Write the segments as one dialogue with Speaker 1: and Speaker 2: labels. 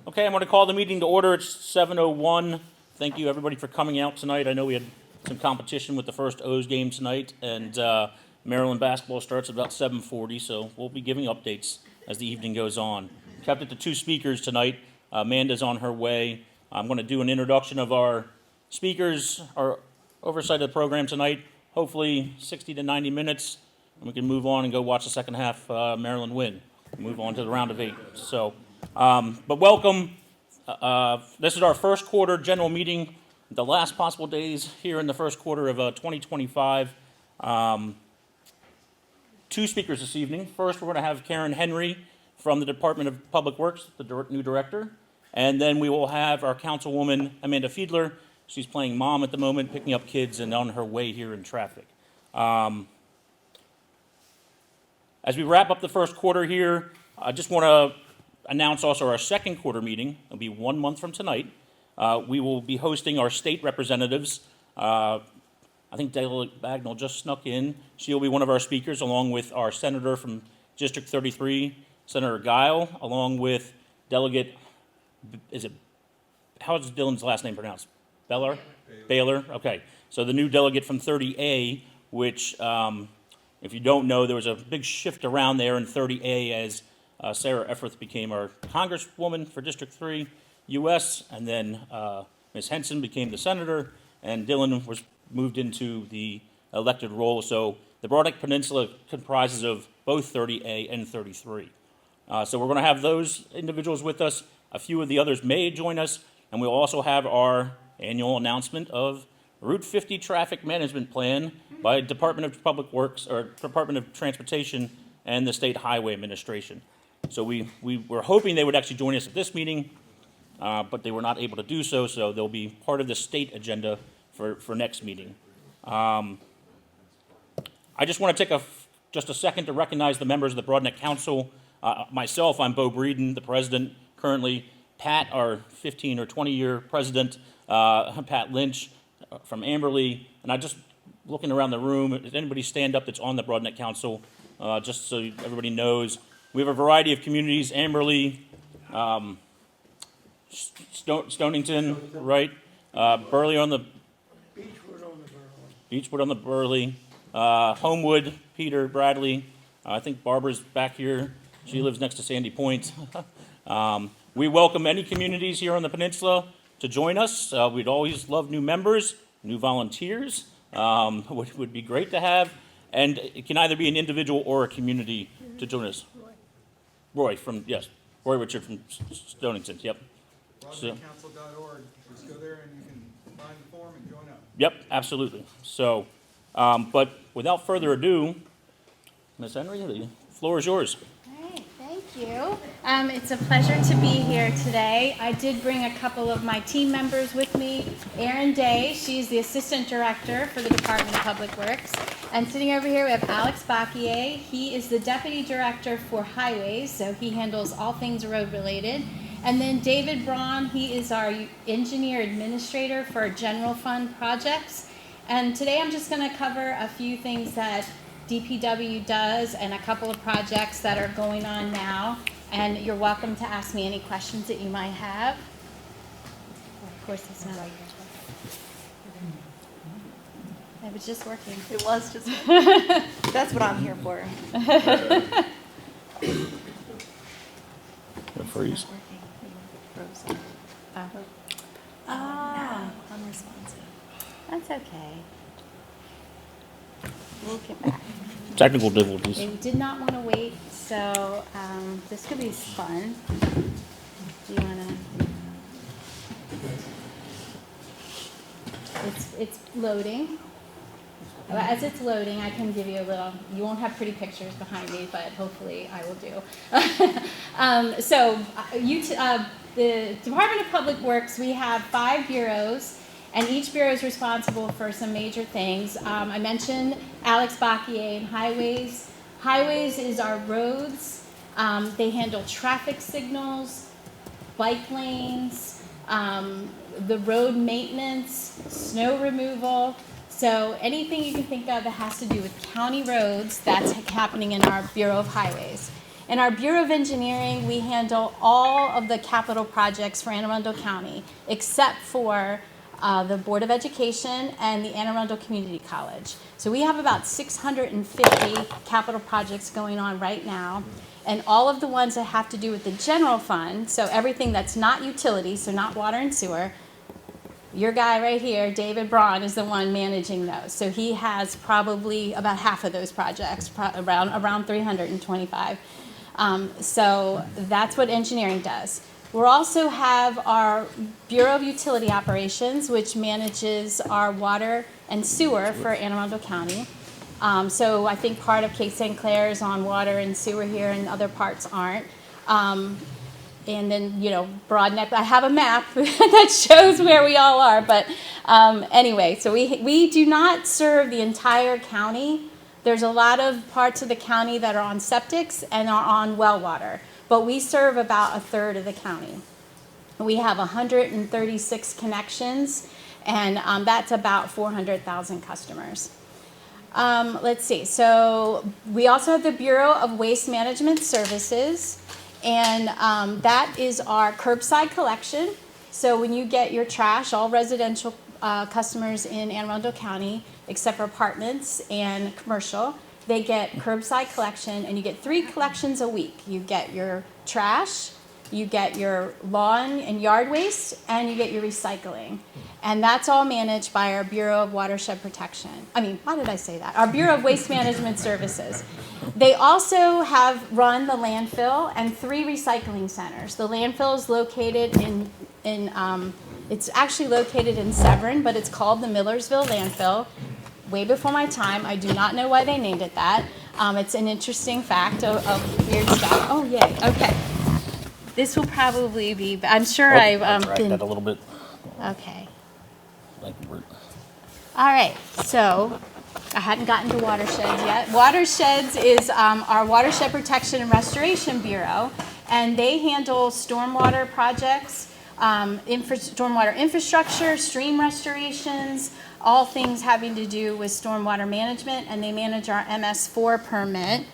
Speaker 1: Okay, I'm going to call the meeting to order. It's 7:01. Thank you, everybody, for coming out tonight. I know we had some competition with the first O's game tonight, and Maryland basketball starts at about 7:40, so we'll be giving updates as the evening goes on. Kept it to two speakers tonight. Amanda's on her way. I'm going to do an introduction of our speakers, our oversight of the program tonight, hopefully 60 to 90 minutes, and we can move on and go watch the second half Maryland win. Move on to the round of 8. So, but welcome. This is our first quarter general meeting, the last possible days here in the first quarter of 2025. Two speakers this evening. First, we're going to have Karen Henrey from the Department of Public Works, the new director. And then we will have our Councilwoman, Amanda Fiedler. She's playing mom at the moment, picking up kids and on her way here in traffic. As we wrap up the first quarter here, I just want to announce also our second quarter meeting. It'll be 1 month from tonight. We will be hosting our state representatives. I think Delegate Bagnall just snuck in. She'll be one of our speakers, along with our senator from District 33, Senator Guile, along with Delegate, how is Dylan's last name pronounced? Baylor? Baylor, okay. So the new delegate from 30A, which, if you don't know, there was a big shift around there in 30A as Sarah Efforth became our congresswoman for District 3 U.S., and then Ms. Henson became the senator, and Dylan was moved into the elected role. So the Broadneck Peninsula comprises of both 30A and 33. So we're going to have those individuals with us. A few of the others may join us, and we'll also have our annual announcement of Route 50 Traffic Management Plan by Department of Public Works, or Department of Transportation, and the State Highway Administration. So we were hoping they would actually join us at this meeting, but they were not able to do so, so they'll be part of the state agenda for next meeting. I just want to take just a second to recognize the members of the Broadneck Council. Myself, I'm Bo Breeden, the president currently. Pat, our 15 or 20-year president, Pat Lynch from Amberley. And I just, looking around the room, does anybody stand up that's on the Broadneck Council, just so everybody knows? We have a variety of communities, Amberley, Stonington, right? Burley on the... Beechwood on the Burley. Homewood, Peter, Bradley. I think Barbara's back here. She lives next to Sandy Point. We welcome any communities here on the peninsula to join us. We'd always love new members, new volunteers. Would be great to have. And it can either be an individual or a community to join us. Roy Richard from Stonington, yep.
Speaker 2: BroadneckCouncil.org. Just go there and you can find the form and join up.
Speaker 1: Yep, absolutely. So, but without further ado, Ms. Henrey, the floor is yours.
Speaker 3: Great, thank you. It's a pleasure to be here today. I did bring a couple of my team members with me. Erin Day, she's the Assistant Director for the Department of Public Works. And sitting over here we have Alex Bacchier. He is the Deputy Director for Highways, so he handles all things road related. And then David Braun, he is our Engineer Administrator for General Fund projects. And today I'm just going to cover a few things that DPW does and a couple of projects that are going on now. And you're welcome to ask me any questions that you might have. Of course, it's not like it was just working.
Speaker 4: It was just that's what I'm here for.
Speaker 1: Freeze.
Speaker 4: Unresponsive.
Speaker 3: That's okay. We'll get back.
Speaker 1: Technical difficulties.
Speaker 3: They did not want to wait, so this could be fun. Do you want to? It's loading. As it's loading, I can give you a little, you won't have pretty pictures behind me, but hopefully I will do. The Department of Public Works, we have 5 bureaus, and each bureau is responsible for some major things. I mentioned Alex Bacchier and Highways. Highways is our roads. They handle traffic signals, bike lanes, the road maintenance, snow removal. So anything you can think of that has to do with county roads, that's happening in our Bureau of Highways. In our Bureau of Engineering, we handle all of the capital projects for Anne Arundel County, except for the Board of Education and the Anne Arundel Community College. So we have about 650 capital projects going on right now, and all of the ones that have to do with the general fund, so everything that's not utilities, so not water and sewer, your guy right here, David Braun, is the one managing those. So he has probably about half of those projects, around 325. So that's what engineering does. We also have our Bureau of Utility Operations, which manages our water and sewer for Anne Arundel County. So I think part of Cape St. Clair is on water and sewer here, and other parts aren't. And then, Broadneck, I have a map that shows where we all are. But anyway, so we do not serve the entire county. There's a lot of parts of the county that are on septics and are on well water. But we serve about a third of the county. We have 136 connections, and that's about 400,000 customers. Let's see. So we also have the Bureau of Waste Management Services. And that is our curbside collection. So when you get your trash, all residential customers in Anne Arundel County, except for apartments and commercial, they get curbside collection, and you get 3 collections a week. You get your trash, you get your lawn and yard waste, and you get your recycling. And that's all managed by our Bureau of Watershed Protection. Why did I say that? Our Bureau of Waste Management Services. They also have run the landfill and 3 recycling centers. The landfill is located it's actually located in Severn, but it's called the Millersville Landfill. Way before my time. I do not know why they named it that. It's an interesting fact of weird stuff. Oh, yay. Okay. This will probably be, I'm sure I've
Speaker 1: Correct that a little bit.
Speaker 3: Okay.
Speaker 1: Like
Speaker 3: All right. So I hadn't gotten to watersheds yet. Watersheds is our Watershed Protection and Restoration Bureau, and they handle stormwater projects, stormwater infrastructure, stream restorations, all things having to do with stormwater management, and they manage our MS4 permit.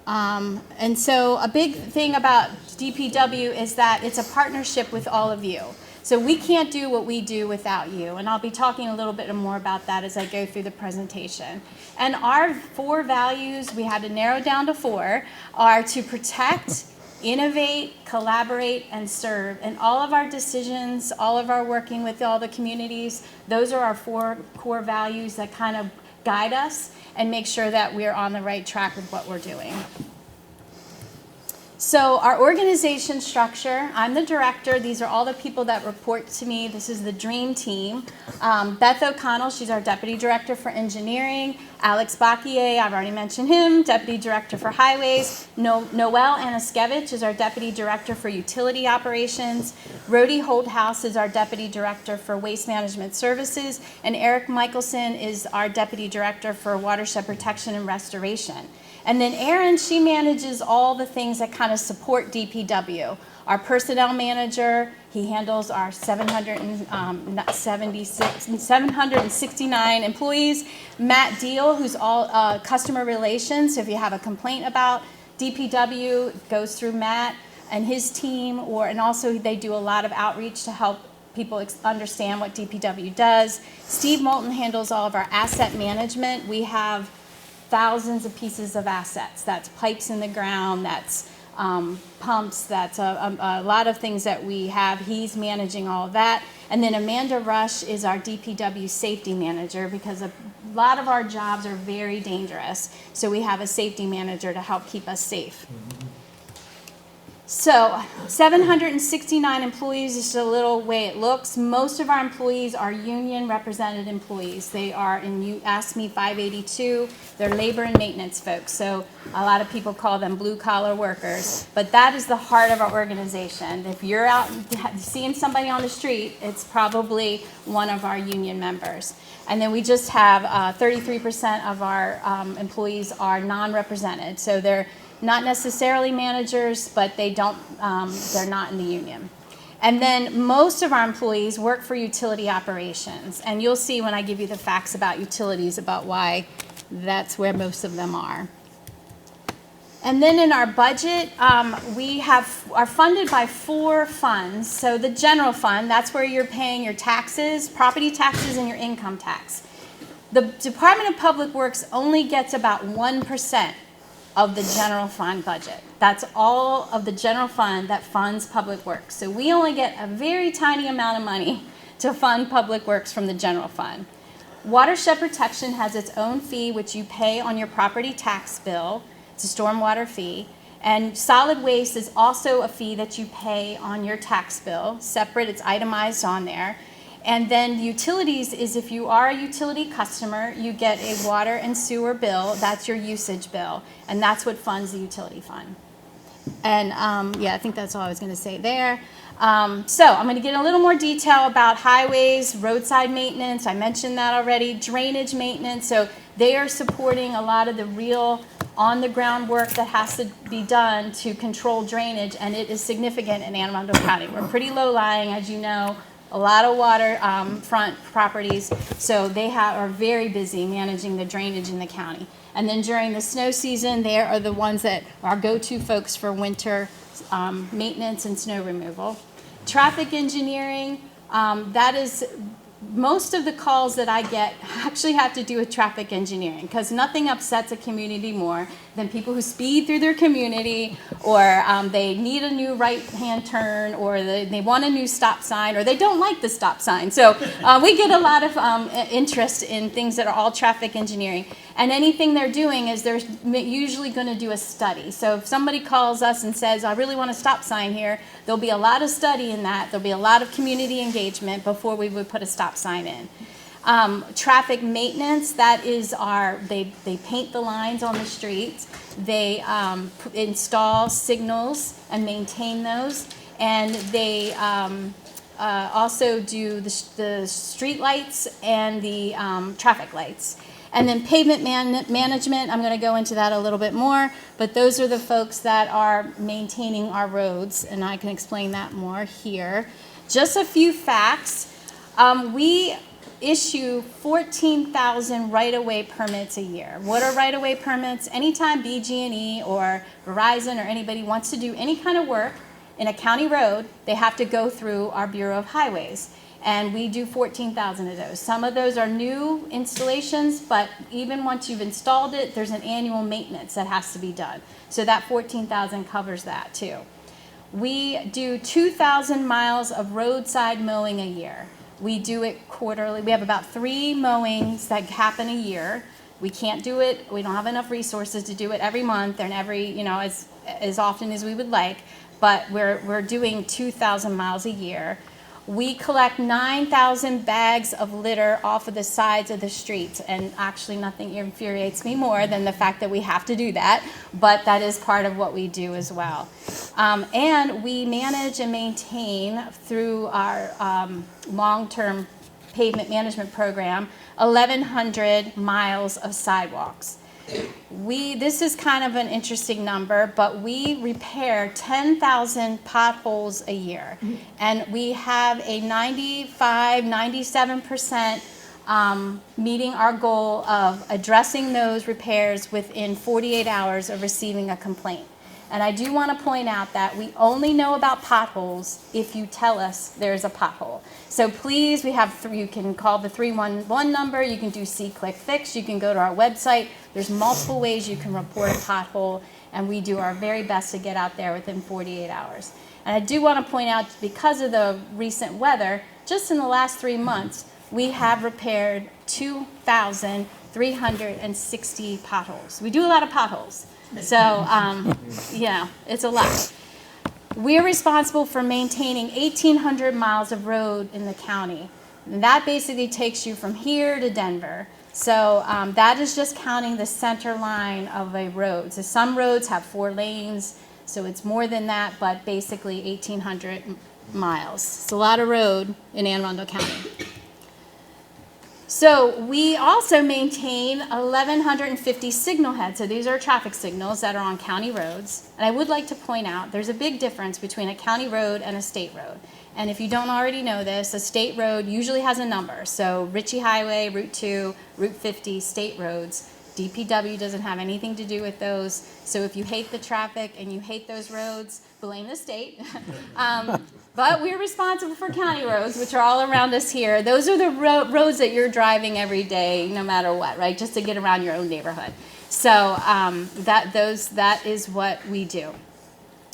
Speaker 3: And so a big thing about DPW is that it's a partnership with all of you. So we can't do what we do without you, and I'll be talking a little bit more about that as I go through the presentation. And our 4 values, we had to narrow down to 4, are to protect, innovate, collaborate, and serve. And all of our decisions, all of our working with all the communities, those are our 4 core values that kind of guide us and make sure that we're on the right track with what we're doing. So our organization structure, I'm the director. These are all the people that report to me. This is the dream team. Beth O'Connell, she's our deputy director for engineering. Alex Bakier, I've already mentioned him, deputy director for highways. Noel Anaskevich is our deputy director for utility operations. Rhodey Holdhouse is our deputy director for waste management services. And Eric Michelson is our deputy director for watershed protection and restoration. And then Erin, she manages all the things that kind of support DPW. Our personnel manager, he handles our 769 employees. Matt Deal, who's all customer relations. So if you have a complaint about DPW, it goes through Matt and his team. And also they do a lot of outreach to help people understand what DPW does. Steve Moulton handles all of our asset management. We have thousands of pieces of assets. That's pipes in the ground, that's pumps, that's a lot of things that we have. He's managing all of that. And then Amanda Rush is our DPW safety manager, because a lot of our jobs are very dangerous. So we have a safety manager to help keep us safe. So 769 employees is a little way it looks. Most of our employees are union represented employees. They are in ASME 582. They're labor and maintenance folks. So a lot of people call them blue collar workers. But that is the heart of our organization. If you're out seeing somebody on the street, it's probably one of our union members. And then we just have 33% of our employees are non-represented. So they're not necessarily managers, but they're not in the union. And then most of our employees work for utility operations. And you'll see when I give you the facts about utilities about why that's where most of them are. And then in our budget, we are funded by 4 funds. So the general fund, that's where you're paying your taxes, property taxes, and your income tax. The Department of Public Works only gets about 1% of the general fund budget. That's all of the general fund that funds public works. So we only get a very tiny amount of money to fund public works from the general fund. Watershed protection has its own fee, which you pay on your property tax bill. It's a stormwater fee. And solid waste is also a fee that you pay on your tax bill, separate, it's itemized on there. And then utilities is if you are a utility customer, you get a water and sewer bill, that's your usage bill, and that's what funds the utility fund. And yeah, I think that's all I was going to say there. So I'm going to get a little more detail about highways, roadside maintenance, I mentioned that already, drainage maintenance, so they are supporting a lot of the real on-the-ground work that has to be done to control drainage, and it is significant in Anne Arundel County. We're pretty low-lying, as you know, a lot of water front properties, so they are very busy managing the drainage in the county. And then during the snow season, they are the ones that are go-to folks for winter maintenance and snow removal. Traffic engineering, that is most of the calls that I get actually have to do with traffic engineering, because nothing upsets a community more than people who speed through their community, or they need a new right-hand turn, or they want a new stop sign, or they don't like the stop sign. So we get a lot of interest in things that are all traffic engineering. And anything they're doing is they're usually going to do a study. So if somebody calls us and says, I really want a stop sign here, there'll be a lot of study in that. There'll be a lot of community engagement before we would put a stop sign in. Traffic maintenance, that is they paint the lines on the streets. They install signals and maintain those. And they also do the street lights and the traffic lights. And then pavement management, I'm going to go into that a little bit more, but those are the folks that are maintaining our roads, and I can explain that more here. Just a few facts. We issue 14,000 right-of-way permits a year. What are right-of-way permits? Anytime BG&E or Verizon or anybody wants to do any kind of work in a county road, they have to go through our Bureau of Highways. And we do 14,000 of those. Some of those are new installations, but even once you've installed it, there's an annual maintenance that has to be done. So that 14,000 covers that too. We do 2,000 miles of roadside mowing a year. We do it quarterly. We have about 3 mowings that happen a year. We can't do it. We don't have enough resources to do it every month and every, as often as we would like. But we're doing 2,000 miles a year. We collect 9,000 bags of litter off of the sides of the streets, and actually nothing infuriates me more than the fact that we have to do that, but that is part of what we do as well. And we manage and maintain through our long-term pavement management program 1,100 miles of sidewalks. This is kind of an interesting number, but we repair 10,000 potholes a year. And we have a 97% meeting our goal of addressing those repairs within 48 hours of receiving a complaint. And I do want to point out that we only know about potholes if you tell us there's a pothole. So please, we have you can call the 311 number, you can do See-Click-Fix, you can go to our website. There's multiple ways you can report a pothole, and we do our very best to get out there within 48 hours. And I do want to point out, because of the recent weather, just in the last 3 months, we have repaired 2,360 potholes. We do a lot of potholes. So, it's a lot. We're responsible for maintaining 1,800 miles of road in the county. And that basically takes you from here to Denver. So that is just counting the center line of a road. So some roads have 4 lanes, so it's more than that, but basically 1,800 miles. It's a lot of road in Anne Arundel County. So we also maintain 1,150 signal heads. So these are traffic signals that are on county roads. And I would like to point out there's a big difference between a county road and a state road. And if you don't already know this, a state road usually has a number. So Ritchie Highway, Route 2, Route 50, state roads. DPW doesn't have anything to do with those. So if you hate the traffic and you hate those roads, blame the state. But we're responsible for county roads, which are all around us here. Those are the roads that you're driving every day, no matter what, right? Just to get around your own neighborhood. So that is what we do.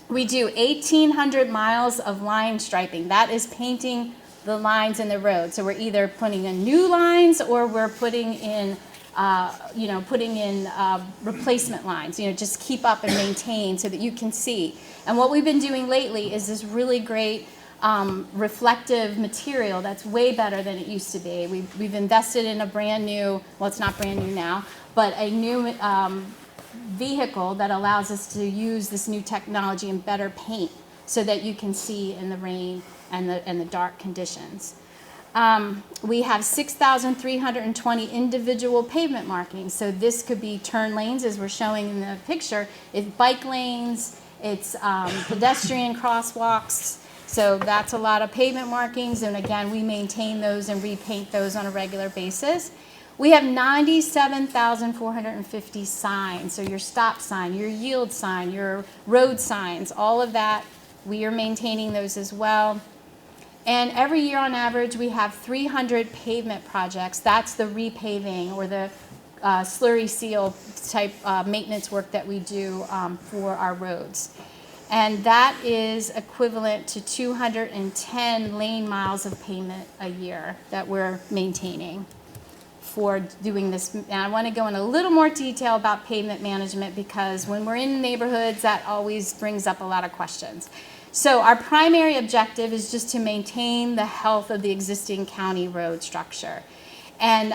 Speaker 3: We do 1,800 miles of line striping. That is painting the lines in the road. So we're either putting in new lines or we're putting in replacement lines, just keep up and maintain so that you can see. And what we've been doing lately is this really great reflective material that's way better than it used to be. We've invested in a brand new, well, it's not brand new now, but a new vehicle that allows us to use this new technology and better paint so that you can see in the rain and the dark conditions. We have 6,320 individual pavement markings. So this could be turn lanes, as we're showing in the picture. It's bike lanes, it's pedestrian crosswalks. So that's a lot of pavement markings. And again, we maintain those and repaint those on a regular basis. We have 97,450 signs. So your stop sign, your yield sign, your road signs, all of that, we are maintaining those as well. And every year on average, we have 300 pavement projects. That's the repaving or the slurry seal type maintenance work that we do for our roads. And that is equivalent to 210 lane miles of pavement a year that we're maintaining for doing this. And I want to go in a little more detail about pavement management because when we're in neighborhoods, that always brings up a lot of questions. So our primary objective is just to maintain the health of the existing county road structure. And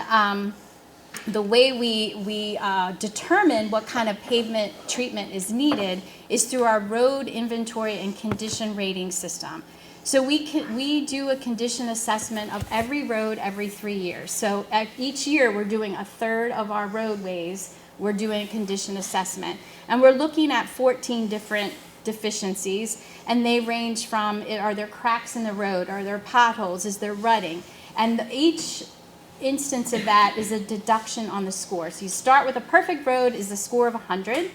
Speaker 3: the way we determine what kind of pavement treatment is needed is through our road inventory and condition rating system. So we do a condition assessment of every road every 3 years. So each year we're doing a third of our roadways, we're doing a condition assessment. And we're looking at 14 different deficiencies, and they range from, are there cracks in the road, are there potholes, is there rutting? And each instance of that is a deduction on the score. So you start with a perfect road is a score of 100,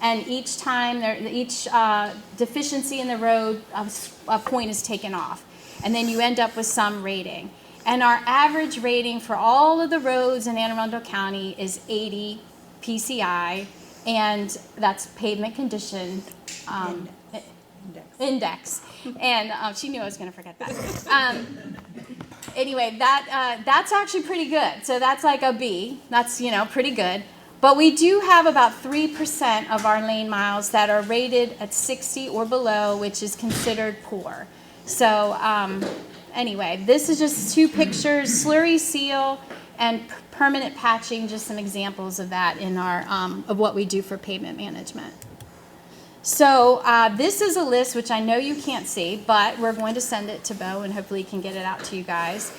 Speaker 3: and each time, each deficiency in the road, a point is taken off. And then you end up with some rating. And our average rating for all of the roads in Anne Arundel County is 80 PCI, and that's pavement condition index. And she knew I was going to forget that. Anyway, that's actually pretty good. So that's like a B. That's, pretty good. But we do have about 3% of our lane miles that are rated at 60 or below, which is considered poor. So anyway, this is just two pictures, slurry seal and permanent patching, just some examples of that in our of what we do for pavement management. So this is a list which I know you can't see, but we're going to send it to Bo and hopefully he can get it out to you guys.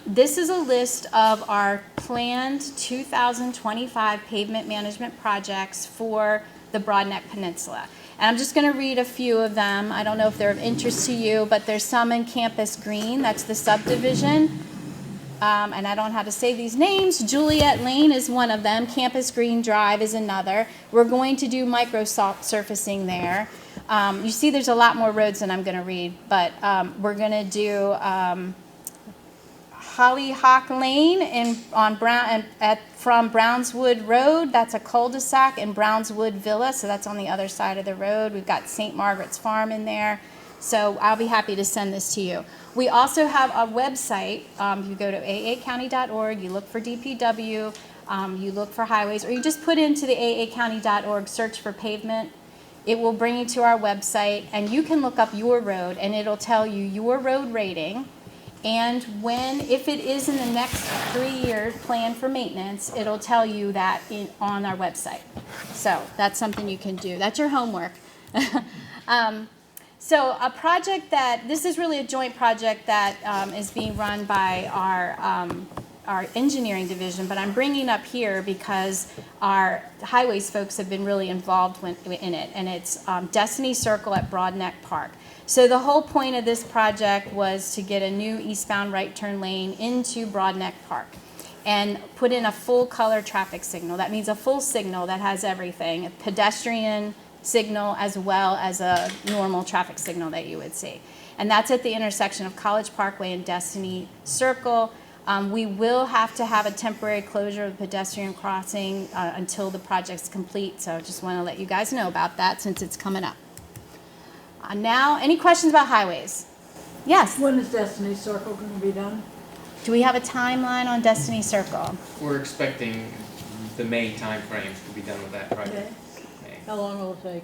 Speaker 3: This is a list of our planned 2025 pavement management projects for the Broadneck Peninsula. And I'm just going to read a few of them. I don't know if they're of interest to you, but there's some in Campus Green. That's the subdivision. And I don't know how to say these names. Juliet Lane is one of them. Campus Green Drive is another. We're going to do micro surfacing there. You see there's a lot more roads than I'm going to read, but we're going to do Hollyhock Lane from Brownswood Road. That's a cul-de-sac, and Brownswood Villa, so that's on the other side of the road. We've got St. Margaret's Farm in there. So I'll be happy to send this to you. We also have a website. You go to aacounty.org, you look for DPW, you look for highways, or you just put into the aacounty.org, search for pavement. It will bring you to our website, and you can look up your road, and it'll tell you your road rating, and if it is in the next 3 years planned for maintenance, it'll tell you that on our website. So that's something you can do. That's your homework. So a project this is really a joint project that is being run by our engineering division, but I'm bringing up here because our highways folks have been really involved in it, and it's Destiny Circle at Broadneck Park. So the whole point of this project was to get a new eastbound right turn lane into Broadneck Park. and put in a full color traffic signal. That means a full signal that has everything, a pedestrian signal as well as a normal traffic signal that you would see. And that's at the intersection of College Parkway and Destiny Circle. We will have to have a temporary closure of the pedestrian crossing until the project's complete, so I just want to let you guys know about that since it's coming up. Now, any questions about highways? Yes?
Speaker 5: When is Destiny Circle going to be done?
Speaker 3: Do we have a timeline on Destiny Circle?
Speaker 6: We're expecting the May timeframe to be done with that project. May.
Speaker 5: How long will it take?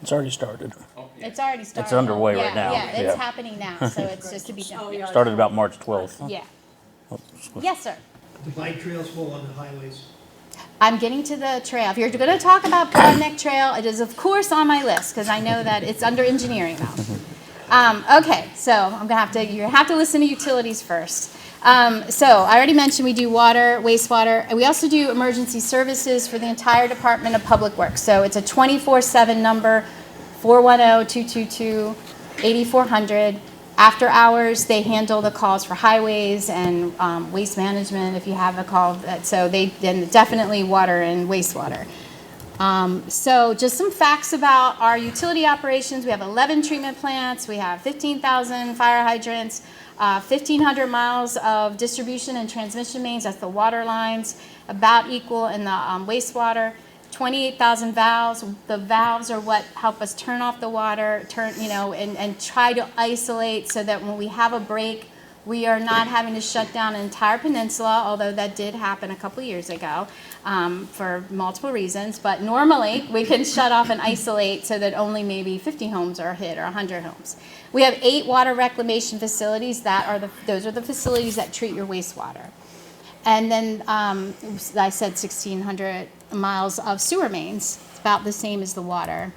Speaker 1: It's already started.
Speaker 6: Oh, yeah.
Speaker 3: It's already started.
Speaker 1: It's underway right
Speaker 3: Yeah,
Speaker 1: now.
Speaker 3: Yeah, it's
Speaker 1: Yeah.
Speaker 3: happening now, so it's just to be
Speaker 5: Oh,
Speaker 3: done.
Speaker 5: yeah.
Speaker 1: Started about March 12th.
Speaker 3: Yeah. Yes, sir.
Speaker 7: The bike trails fall on the highways.
Speaker 3: I'm getting to the trail. If you're going to talk about Broadneck Trail, it is of course on my list because I know that it's under engineering now. Okay, so I'm gonna have to. You have to listen to utilities first. So I already mentioned we do water, wastewater, and we also do emergency services for the entire Department of Public Works. So it's a 24/7 number, 410-222-8400. After hours, they handle the calls for highways and waste management if you have a call. So they then definitely water and wastewater. So just some facts about our utility operations. We have 11 treatment plants. We have 15,000 fire hydrants, 1,500 miles of distribution and transmission mains. That's the water lines, about equal in the wastewater. 28,000 valves. The valves are what help us turn off the water, and try to isolate so that when we have a break, we are not having to shut down an entire peninsula, although that did happen a couple years ago for multiple reasons. But normally, we can shut off and isolate so that only maybe 50 homes are hit or 100 homes. We have 8 water reclamation facilities. Those are the facilities that treat your wastewater. And then I said 1,600 miles of sewer mains. It's about the same as the water.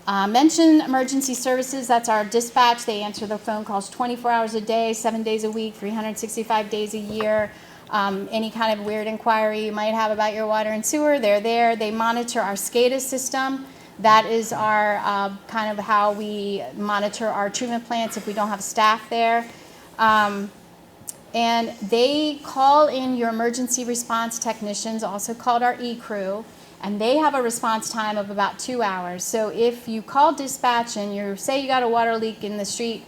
Speaker 3: Mention emergency services. That's our dispatch. They answer the phone calls 24 hours a day, 7 days a week, 365 days a year. Any kind of weird inquiry you might have about your water and sewer, they're there. They monitor our SCADA system. That is our kind of how we monitor our treatment plants if we don't have staff there. And they call in your emergency response technicians, also called our E-crew, and they have a response time of about 2 hours. So if you call dispatch and you say you got a water leak in the street,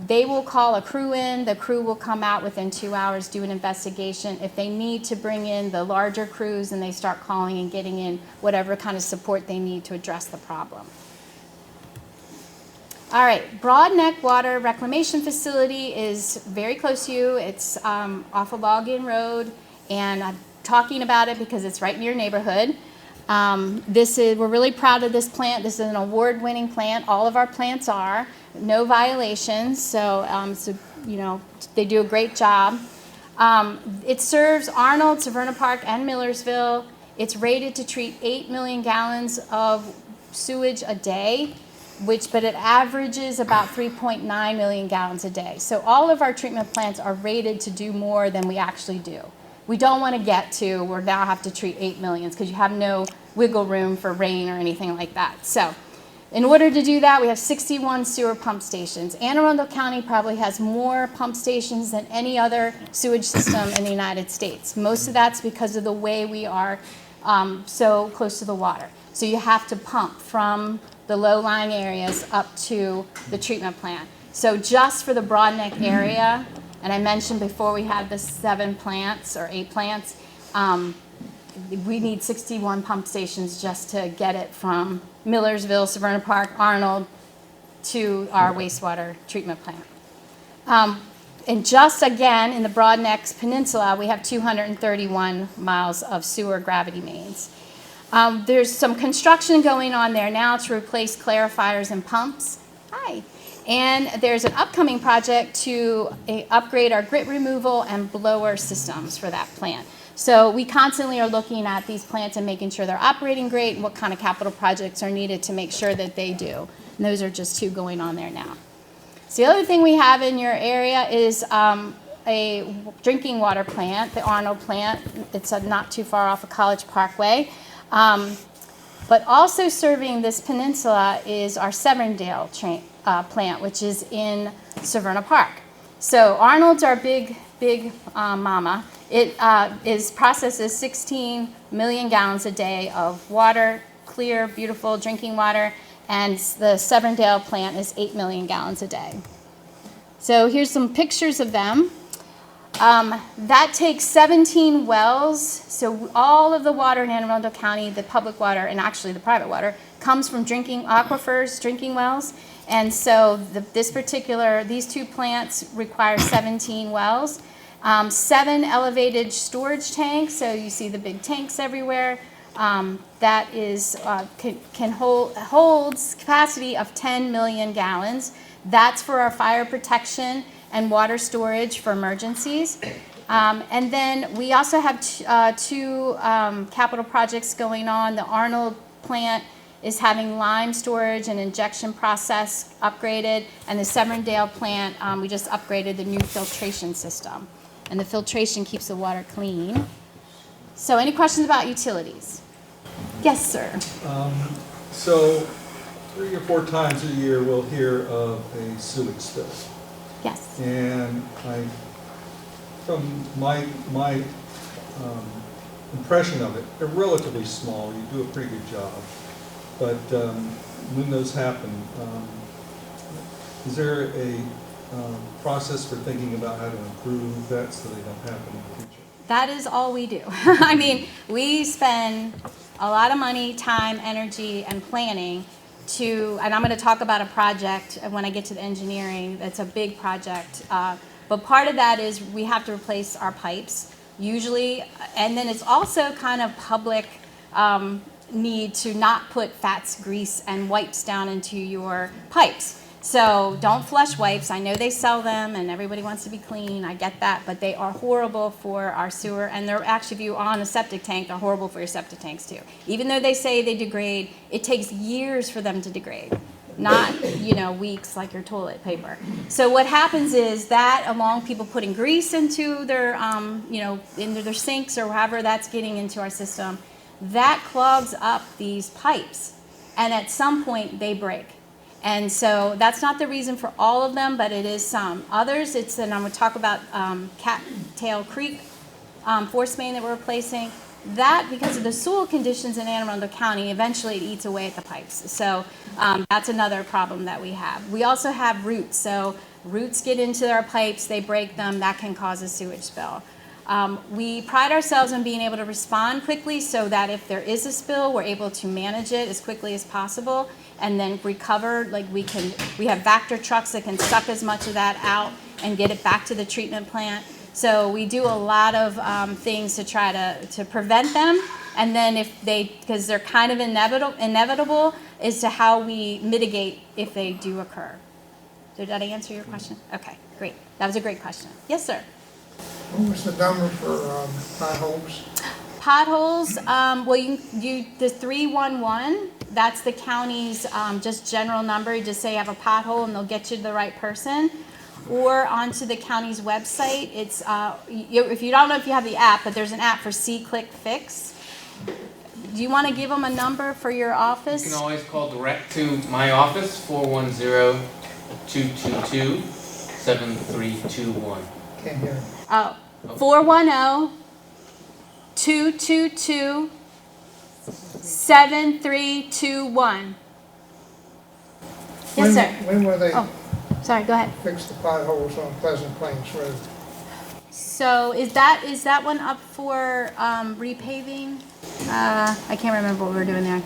Speaker 3: they will call a crew in. The crew will come out within 2 hours, do an investigation. If they need to bring in the larger crews, and they start calling and getting in whatever kind of support they need to address the problem. All right, Broadneck Water Reclamation Facility is very close to you. It's off of Login Road, and I'm talking about it because it's right in your neighborhood. We're really proud of this plant. This is an award-winning plant. All of our plants are. No violations, so they do a great job. It serves Arnold, Severna Park, and Millersville. It's rated to treat 8 million gallons of sewage a day, but it averages about 3.9 million gallons a day. So all of our treatment plants are rated to do more than we actually do. We don't want to get to we now have to treat 8 million because you have no wiggle room for rain or anything like that. So in order to do that, we have 61 sewer pump stations. Anne Arundel County probably has more pump stations than any other sewage system in the United States. Most of that's because of the way we are so close to the water. So you have to pump from the low-lying areas up to the treatment plant. So just for the Broadneck area, and I mentioned before we had the 7 plants or 8 plants, we need 61 pump stations just to get it from Millersville, Severna Park, Arnold to our wastewater treatment plant. And just again, in the Broadneck Peninsula, we have 231 miles of sewer gravity mains. There's some construction going on there now to replace clarifiers and pumps. Hi. And there's an upcoming project to upgrade our grit removal and blower systems for that plant. So we constantly are looking at these plants and making sure they're operating great and what kind of capital projects are needed to make sure that they do. And those are just 2 going on there now. So the other thing we have in your area is a drinking water plant, the Arnold plant. It's not too far off of College Parkway. But also serving this peninsula is our Severndale plant, which is in Severna Park. So Arnold's our big mama. It processes 16 million gallons a day of water, clear, beautiful drinking water, and the Severdale plant is 8 million gallons a day. So here's some pictures of them. That takes 17 wells, so all of the water in Anne Arundel County, the public water and actually the private water, comes from drinking aquifers, drinking wells. And so these two plants require 17 wells. 7 elevated storage tanks, so you see the big tanks everywhere. That is holds capacity of 10 million gallons. That's for our fire protection and water storage for emergencies. And then we also have two capital projects going on. The Arnold plant is having lime storage and injection process upgraded, and the Severdale plant, we just upgraded the new filtration system. And the filtration keeps the water clean. So any questions about utilities? Yes, sir.
Speaker 2: So 3 or 4 times a year, we'll hear of a sewage spill.
Speaker 3: Yes.
Speaker 2: And from my impression of it, they're relatively small. You do a pretty good job. But when those happen, is there a process for thinking about how to improve that so they don't happen in the future?
Speaker 3: That is all we do. I mean, we spend a lot of money, time, energy, and planning and I'm going to talk about a project when I get to the engineering. That's a big project. But part of that is we have to replace our pipes, usually, and then it's also kind of public need to not put fats, grease, and wipes down into your pipes. So don't flush wipes. I know they sell them and everybody wants to be clean. I get that, but they are horrible for our sewer, and they're actually, if you're on a septic tank, they're horrible for your septic tanks too. Even though they say they degrade, it takes years for them to degrade, not weeks like your toilet paper. So what happens is that, along people putting grease into their into their sinks or however that's getting into our system, that clogs up these pipes, and at some point they break. And so that's not the reason for all of them, but it is some. Others, and I'm going to talk about Cattail Creek force main that we're replacing. That, because of the soil conditions in Anne Arundel County, eventually it eats away at the pipes. So that's another problem that we have. We also have roots. So roots get into our pipes, they break them, that can cause a sewage spill. We pride ourselves on being able to respond quickly so that if there is a spill, we're able to manage it as quickly as possible and then recover. Like we have Vector trucks that can suck as much of that out and get it back to the treatment plant. So we do a lot of things to try to prevent them. And then because they're kind of inevitable as to how we mitigate if they do occur. Did that answer your question? Okay, great. That was a great question. Yes, sir.
Speaker 7: What was the number for potholes?
Speaker 3: Potholes, the 311, that's the county's just general number. You just say you have a pothole and they'll get you to the right person. Or onto the county's website. It's if you don't know if you have the app, but there's an app for See-Click Fix. Do you want to give them a number for your office?
Speaker 6: You can always call direct to my office, 410-222-7321.
Speaker 7: Can't hear.
Speaker 3: Oh, 410-222-7321. Yes, sir.
Speaker 7: When will they
Speaker 3: Sorry, go ahead.
Speaker 7: fix the potholes on Pleasant Plains Road?
Speaker 3: So is that one up for repaving? I can't remember what we were doing there.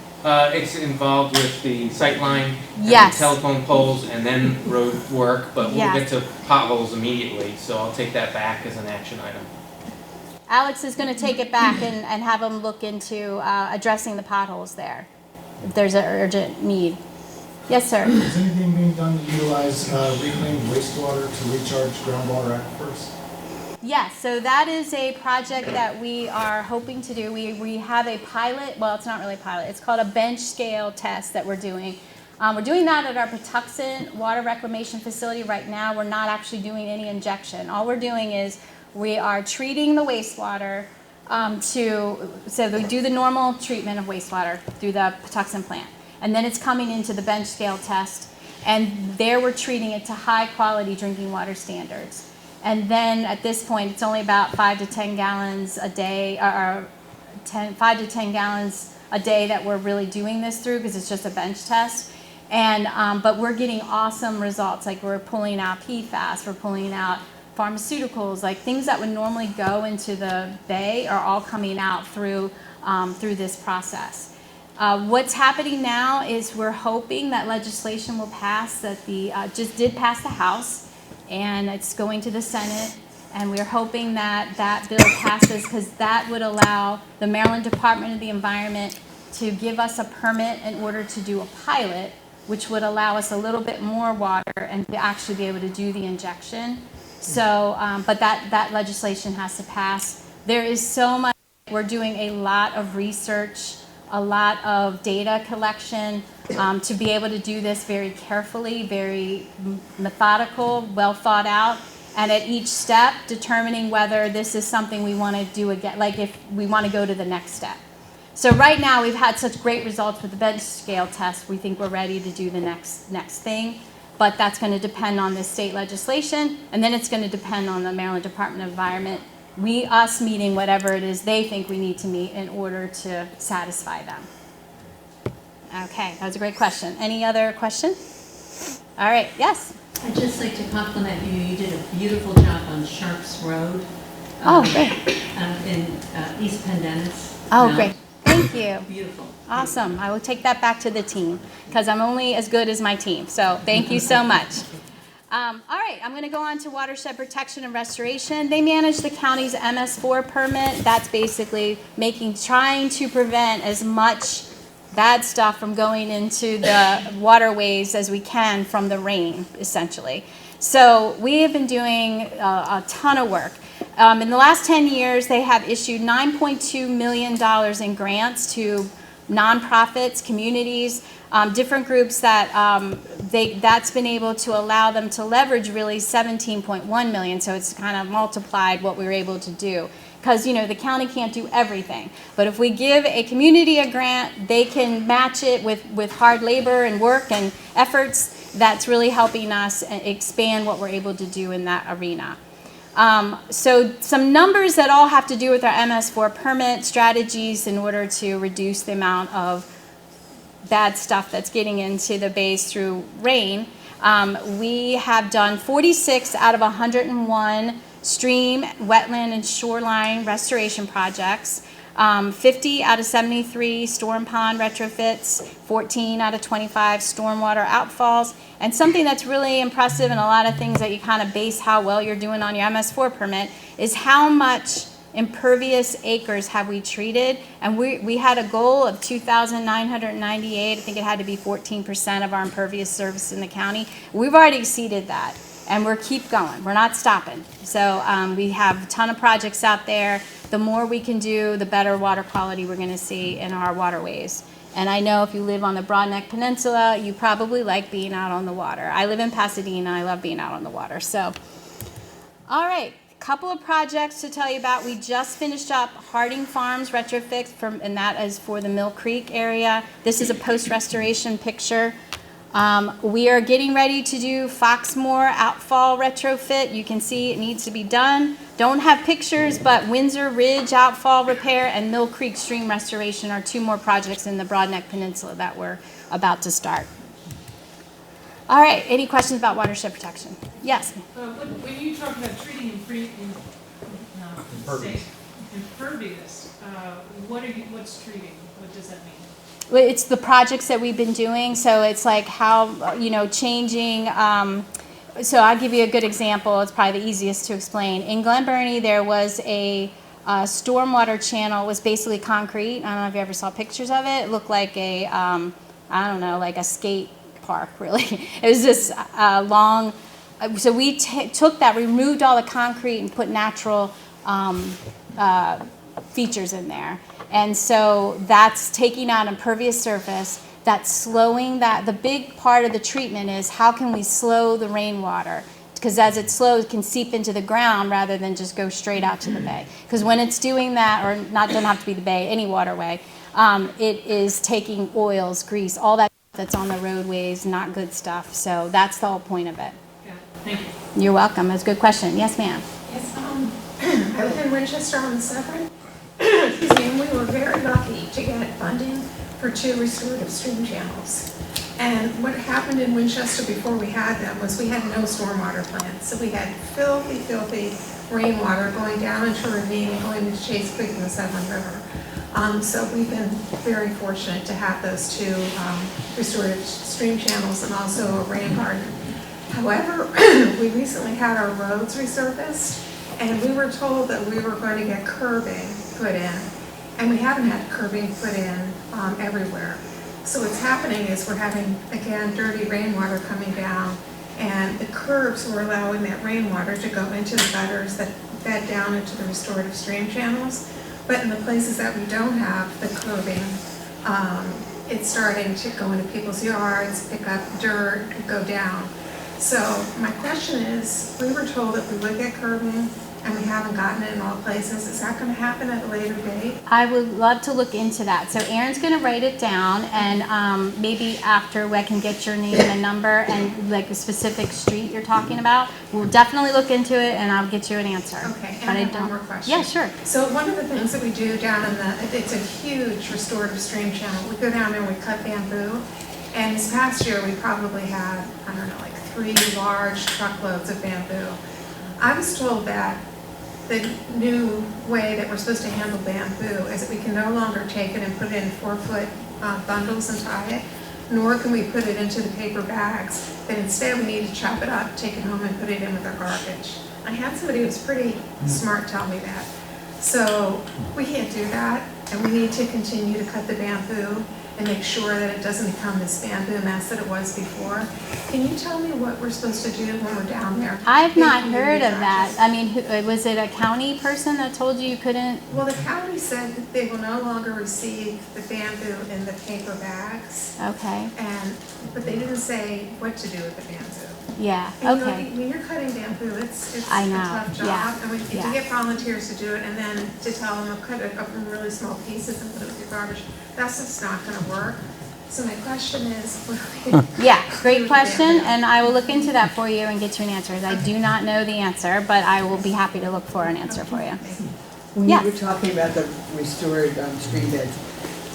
Speaker 6: It's involved with the sight line,
Speaker 3: Yes.
Speaker 6: the telephone poles, and then road work, but we'll
Speaker 3: Yes.
Speaker 6: get to potholes immediately, so I'll take that back as an action item.
Speaker 3: Alex is going to take it back and have them look into addressing the potholes there, if there's an urgent need. Yes, sir.
Speaker 8: Is anything being done to utilize reclaimed wastewater to recharge groundwater aquifers?
Speaker 3: Yes, so that is a project that we are hoping to do. We have a pilot, well, it's not really a pilot, it's called a bench scale test that we're doing. We're doing that at our Patuxent Water Reclamation Facility right now. We're not actually doing any injection. All we're doing is we are treating the wastewater so we do the normal treatment of wastewater through the Patuxent plant. And then it's coming into the bench scale test, and there we're treating it to high quality drinking water standards. And then at this point, it's only about 5 to 10 gallons a day, or 5 to 10 gallons a day that we're really doing this through, because it's just a bench test. And but we're getting awesome results. Like, we're pulling out PFAS, we're pulling out pharmaceuticals, like things that would normally go into the bay are all coming out through this process. What's happening now is we're hoping that legislation will pass, that just did pass the House, and it's going to the Senate, and we're hoping that that bill passes, because that would allow the Maryland Department of the Environment to give us a permit in order to do a pilot, which would allow us a little bit more water and to actually be able to do the injection. So, but that legislation has to pass. There is so much. We're doing a lot of research, a lot of data collection to be able to do this very carefully, very methodical, well thought out, and at each step determining whether this is something we want to do again, like if we want to go to the next step. So right now we've had such great results with the bench scale test, we think we're ready to do the next thing. But that's going to depend on this state legislation, and then it's going to depend on the Maryland Department of Environment, us meeting whatever it is they think we need to meet in order to satisfy them. Okay, that was a great question. Any other question? All right, yes?
Speaker 9: I'd just like to compliment you. You did a beautiful job on Sharps Road.
Speaker 3: Great.
Speaker 9: In East Pendennis.
Speaker 3: Oh, great. Thank you.
Speaker 9: Beautiful.
Speaker 3: Awesome. I will take that back to the team, because I'm only as good as my team. So thank you so much. All right, I'm going to go on to watershed protection and restoration. They manage the county's MS4 permit. That's basically trying to prevent as much bad stuff from going into the waterways as we can from the rain, essentially. So we have been doing a ton of work. In the last 10 years, they have issued $9.2 million in grants to nonprofits, communities, different groups that that's been able to allow them to leverage really 17.1 million. So it's kind of multiplied what we were able to do. Because, the county can't do everything. But if we give a community a grant, they can match it with hard labor and work and efforts. That's really helping us expand what we're able to do in that arena. So some numbers that all have to do with our MS4 permit strategies in order to reduce the amount of bad stuff that's getting into the bays through rain. We have done 46 out of 101 stream, wetland, and shoreline restoration projects. 50 out of 73 storm pond retrofits, 14 out of 25 stormwater outfalls, and something that's really impressive, and a lot of things that you kind of base how well you're doing on your MS4 permit, is how much impervious acres have we treated. And we had a goal of 2,998. I think it had to be 14% of our impervious surface in the county. We've already exceeded that, and we're keep going. We're not stopping. So we have a ton of projects out there. The more we can do, the better water quality we're going to see in our waterways. And I know if you live on the Broadneck Peninsula, you probably like being out on the water. I live in Pasadena. I love being out on the water. So, all right, a couple of projects to tell you about. We just finished up Harding Farms retrofit, and that is for the Mill Creek area. This is a post-restoration picture. We are getting ready to do Foxmore outfall retrofit. You can see it needs to be done. Don't have pictures, but Windsor Ridge outfall repair and Mill Creek stream restoration are two more projects in the Broadneck Peninsula that we're about to start. All right, any questions about watershed protection? Yes?
Speaker 10: When you talk about treating impervious, what's treating? What does that mean?
Speaker 3: It's the projects that we've been doing, so it's like how, changing. So I'll give you a good example. It's probably the easiest to explain. In Glen Burnie, there was a stormwater channel. It was basically concrete. I don't know if you ever saw pictures of it. It looked like like a skate park, really. It was this long. So we took that, removed all the concrete, and put natural features in there. And so that's taking out impervious surface. That's slowing that. The big part of the treatment is how can we slow the rainwater? Because as it slows, it can seep into the ground rather than just go straight out to the bay. Because when it's doing that, or not, doesn't have to be the bay, any waterway, it is taking oils, grease, all that that's on the roadways, not good stuff. So that's the whole point of it.
Speaker 10: Yeah, thank you.
Speaker 3: You're welcome. That's a good question. Yes, ma'am.
Speaker 11: Yes, I live in Winchester on the Severn. Excuse me, and we were very lucky to get funding for 2 restorative stream channels. And what happened in Winchester before we had them was we had no stormwater plants. So we had filthy, filthy rainwater going down into a ravine and going into Chase Creek in the Severn River. So we've been very fortunate to have those 2 restorative stream channels and also a rain garden. However, we recently had our roads resurfaced, and we were told that we were going to get curbing put in, and we haven't had curbing put in everywhere. So what's happening is we're having, again, dirty rainwater coming down, and the curbs were allowing that rainwater to go into the gutters that fed down into the restorative stream channels. But in the places that we don't have the curbing, it's starting to go into people's yards, pick up dirt, go down. So my question is, we were told that we would get curbing, and we haven't gotten it in all places. Is that going to happen at a later date?
Speaker 3: I would love to look into that. So Erin's going to write it down, and maybe after I can get your name and number and like a specific street you're talking about, we'll definitely look into it, and I'll get you an answer.
Speaker 11: Okay, and
Speaker 3: But
Speaker 11: I have one more question.
Speaker 3: Yeah, sure.
Speaker 11: So one of the things that we do down in it's a huge restorative stream channel. We go down there and we cut bamboo, and this past year we probably had, I don't know, like 3 large truckloads of bamboo. I was told that the new way that we're supposed to handle bamboo is that we can no longer take it and put it in 4-foot bundles and tie it, nor can we put it into the paper bags. But instead we need to chop it up, take it home, and put it in with our garbage. I had somebody who was pretty smart tell me that. So we can't do that, and we need to continue to cut the bamboo and make sure that it doesn't become this bamboo mess that it was before. Can you tell me what we're supposed to do when we're down there?
Speaker 3: I've not
Speaker 11: Taking
Speaker 3: heard
Speaker 11: these
Speaker 3: of that.
Speaker 11: actions?
Speaker 3: I mean, was it a county person that told you couldn't?
Speaker 11: Well, the county said that they will no longer receive the bamboo in the paper bags,
Speaker 3: Okay.
Speaker 11: but they didn't say what to do with the bamboo.
Speaker 3: Yeah.
Speaker 11: And you know,
Speaker 3: Okay.
Speaker 11: when you're cutting bamboo, it's
Speaker 3: I
Speaker 11: a
Speaker 3: know,
Speaker 11: tough job.
Speaker 3: yeah,
Speaker 11: And to
Speaker 3: yeah.
Speaker 11: get volunteers to do it and then to tell them to cut it up in really small pieces and put it with your garbage, that's just not gonna work. So my question is,
Speaker 3: Yeah, great question, and I will look into that for you and get you an answer. I do not know the answer, but I will be happy to look for an answer for you.
Speaker 12: When
Speaker 3: Yes.
Speaker 12: you were talking about the restored stream beds,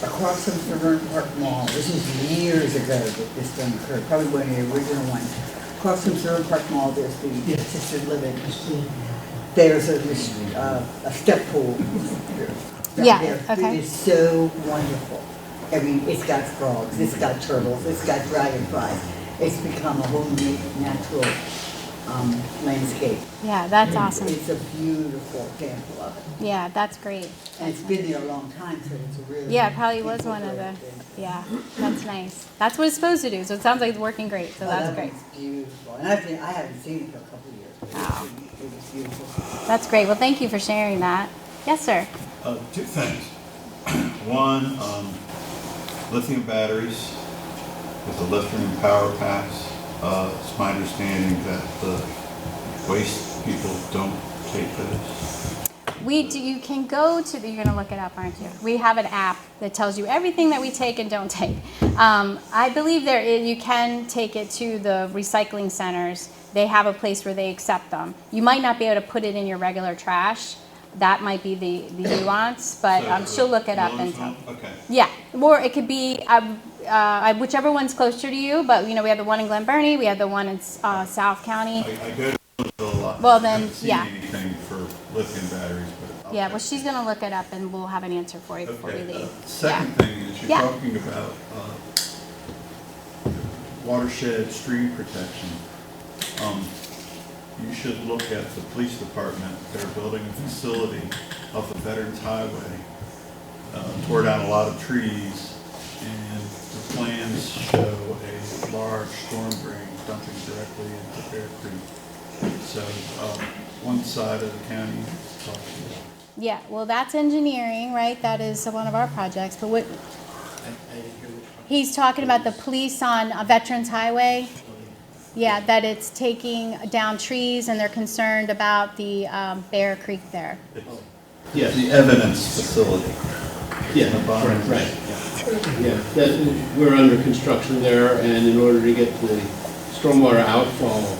Speaker 12: across from Severn Park Mall, this is years ago that this thing occurred, probably one of the original ones. Across from Severn Park Mall, there's the assisted living. There's a step pool. down
Speaker 3: Yeah,
Speaker 12: there.
Speaker 3: okay.
Speaker 12: It is so wonderful. I mean, it's got frogs, it's got turtles, it's got dragonflies. It's become a whole new natural landscape.
Speaker 3: Yeah, that's awesome.
Speaker 12: It's a beautiful example of it.
Speaker 3: Yeah, that's great.
Speaker 12: And it's been there a long time, so it's a really.
Speaker 3: Yeah, it probably was one of the, yeah, that's nice. That's what it's supposed to do, so it sounds like it's working great, so that's great.
Speaker 12: It's beautiful, and I haven't seen it for a couple of years.
Speaker 3: Wow.
Speaker 12: It was beautiful.
Speaker 3: That's great. Well, thank you for sharing that. Yes, sir.
Speaker 13: 2 things. One, lithium batteries with the lithium power packs. It's my understanding that the waste people don't take those.
Speaker 3: We do, you can go to, you're gonna look it up, aren't you? We have an app that tells you everything that we take and don't take. I believe you can take it to the recycling centers. They have a place where they accept them. You might not be able to put it in your regular trash. That might be the nuance, but
Speaker 13: So
Speaker 3: she'll look it up and
Speaker 13: Lowe's
Speaker 3: tell.
Speaker 13: one? Okay.
Speaker 3: Yeah, or it could be whichever one's closer to you, but you know, we have the one in Glen Burnie, we have the one in South County.
Speaker 13: I go to Louisville a lot.
Speaker 3: Well,
Speaker 13: I
Speaker 3: then,
Speaker 13: haven't seen
Speaker 3: yeah.
Speaker 13: anything for lithium batteries, but I'll
Speaker 3: Yeah,
Speaker 13: check
Speaker 3: well, she's gonna look it up and we'll have an answer for you before we
Speaker 13: Okay,
Speaker 3: leave.
Speaker 13: second thing is you're
Speaker 3: Yeah.
Speaker 13: talking about watershed stream protection. You should look at the police department. They're building a facility off the Veterans Highway. Tore down a lot of trees, and the plans show a large storm drain dumping directly into Bear Creek. So one side of the county is talking about.
Speaker 3: Yeah, well, that's engineering, right? That is one of our projects, but what, he's talking about the police on Veterans Highway. Yeah, that it's taking down trees and they're concerned about the Bear Creek there.
Speaker 13: Yes. The evidence facility.
Speaker 14: Yeah,
Speaker 13: In the bottom.
Speaker 14: right, yeah. We're under construction there, and in order to get the stormwater outfall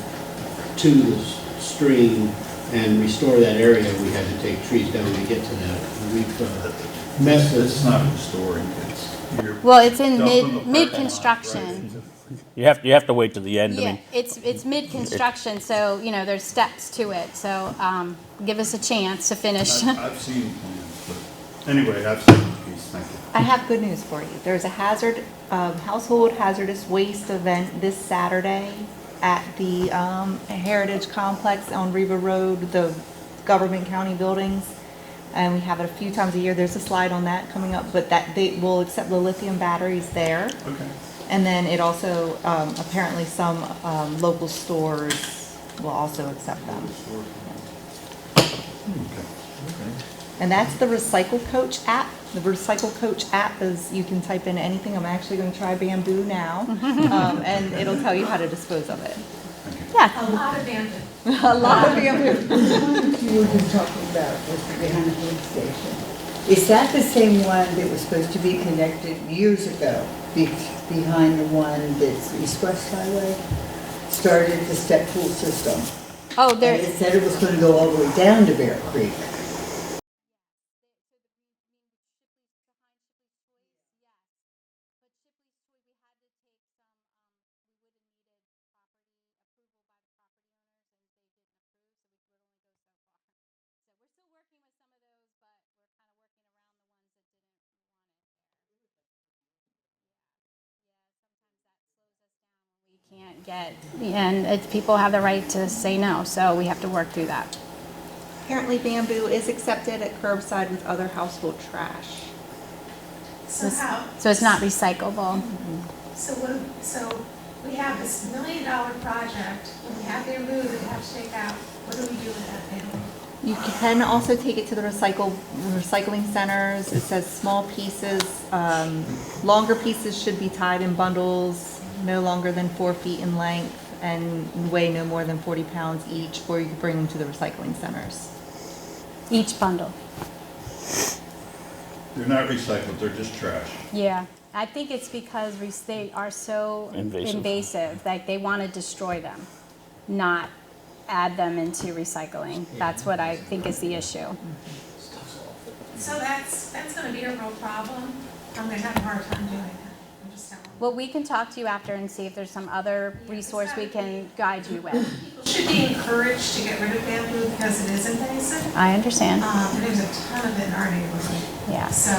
Speaker 14: to the stream and restore that area, we had to take trees down to get to that. We've met with...
Speaker 13: It's not restoring, you're
Speaker 3: Well, it's in
Speaker 13: dumping the
Speaker 3: mid-construction.
Speaker 1: You have to wait to the end. I
Speaker 3: Yeah,
Speaker 1: mean,
Speaker 3: it's mid-construction, so, you know, there's steps to it, so, give us a chance to finish.
Speaker 13: I've seen plans, but anyway, I've seen the piece, thank you.
Speaker 4: I have good news for you. There's a household hazardous waste event this Saturday at the Heritage Complex on Riva Road, the government county buildings. And we have it a few times a year. There's a slide on that coming up, but that they will accept the lithium batteries there.
Speaker 13: Okay.
Speaker 4: And then it also, apparently some local stores will also accept them. And that's the Recycle Coach app. The Recycle Coach app is, you can type in anything. I'm actually going to try bamboo now, and it'll tell you how to dispose of it.
Speaker 3: Yeah.
Speaker 11: A lot of bamboo.
Speaker 4: A lot of bamboo.
Speaker 12: The one you were just talking about was behind the police station. Is that the same one that was supposed to be connected years ago, behind the one that's East West Highway? Started the step pool system.
Speaker 3: Oh, there.
Speaker 12: And it said it was going to go all the way down to Bear Creek.
Speaker 3: Can't get, and people have the right to say no, so we have to work through that.
Speaker 4: Apparently bamboo is accepted at curbside with other household trash.
Speaker 11: So how?
Speaker 3: So it's not recyclable.
Speaker 11: So we have this $1 million project, and we have bamboo that we have to take out. What do we do with that bamboo?
Speaker 4: You can also take it to the recycling centers. It says small pieces, longer pieces should be tied in bundles, no longer than 4 feet in length, and weigh no more than 40 pounds each, or you can bring them to the recycling centers.
Speaker 3: Each bundle.
Speaker 13: They're not recycled, they're just trash.
Speaker 3: Yeah, I think it's because they are so invasive, like they want to destroy them, not add them into recycling. That's what I think is the issue.
Speaker 11: So that's going to be a real problem. I'm going to have a hard time doing that. I'm just telling you.
Speaker 3: Well, we can talk to you after and see if there's some other resource we can guide you with.
Speaker 11: People should be encouraged to get rid of bamboo because it is invasive.
Speaker 3: I understand.
Speaker 11: And there's a ton of it in our neighborhood.
Speaker 3: Yeah.
Speaker 11: So,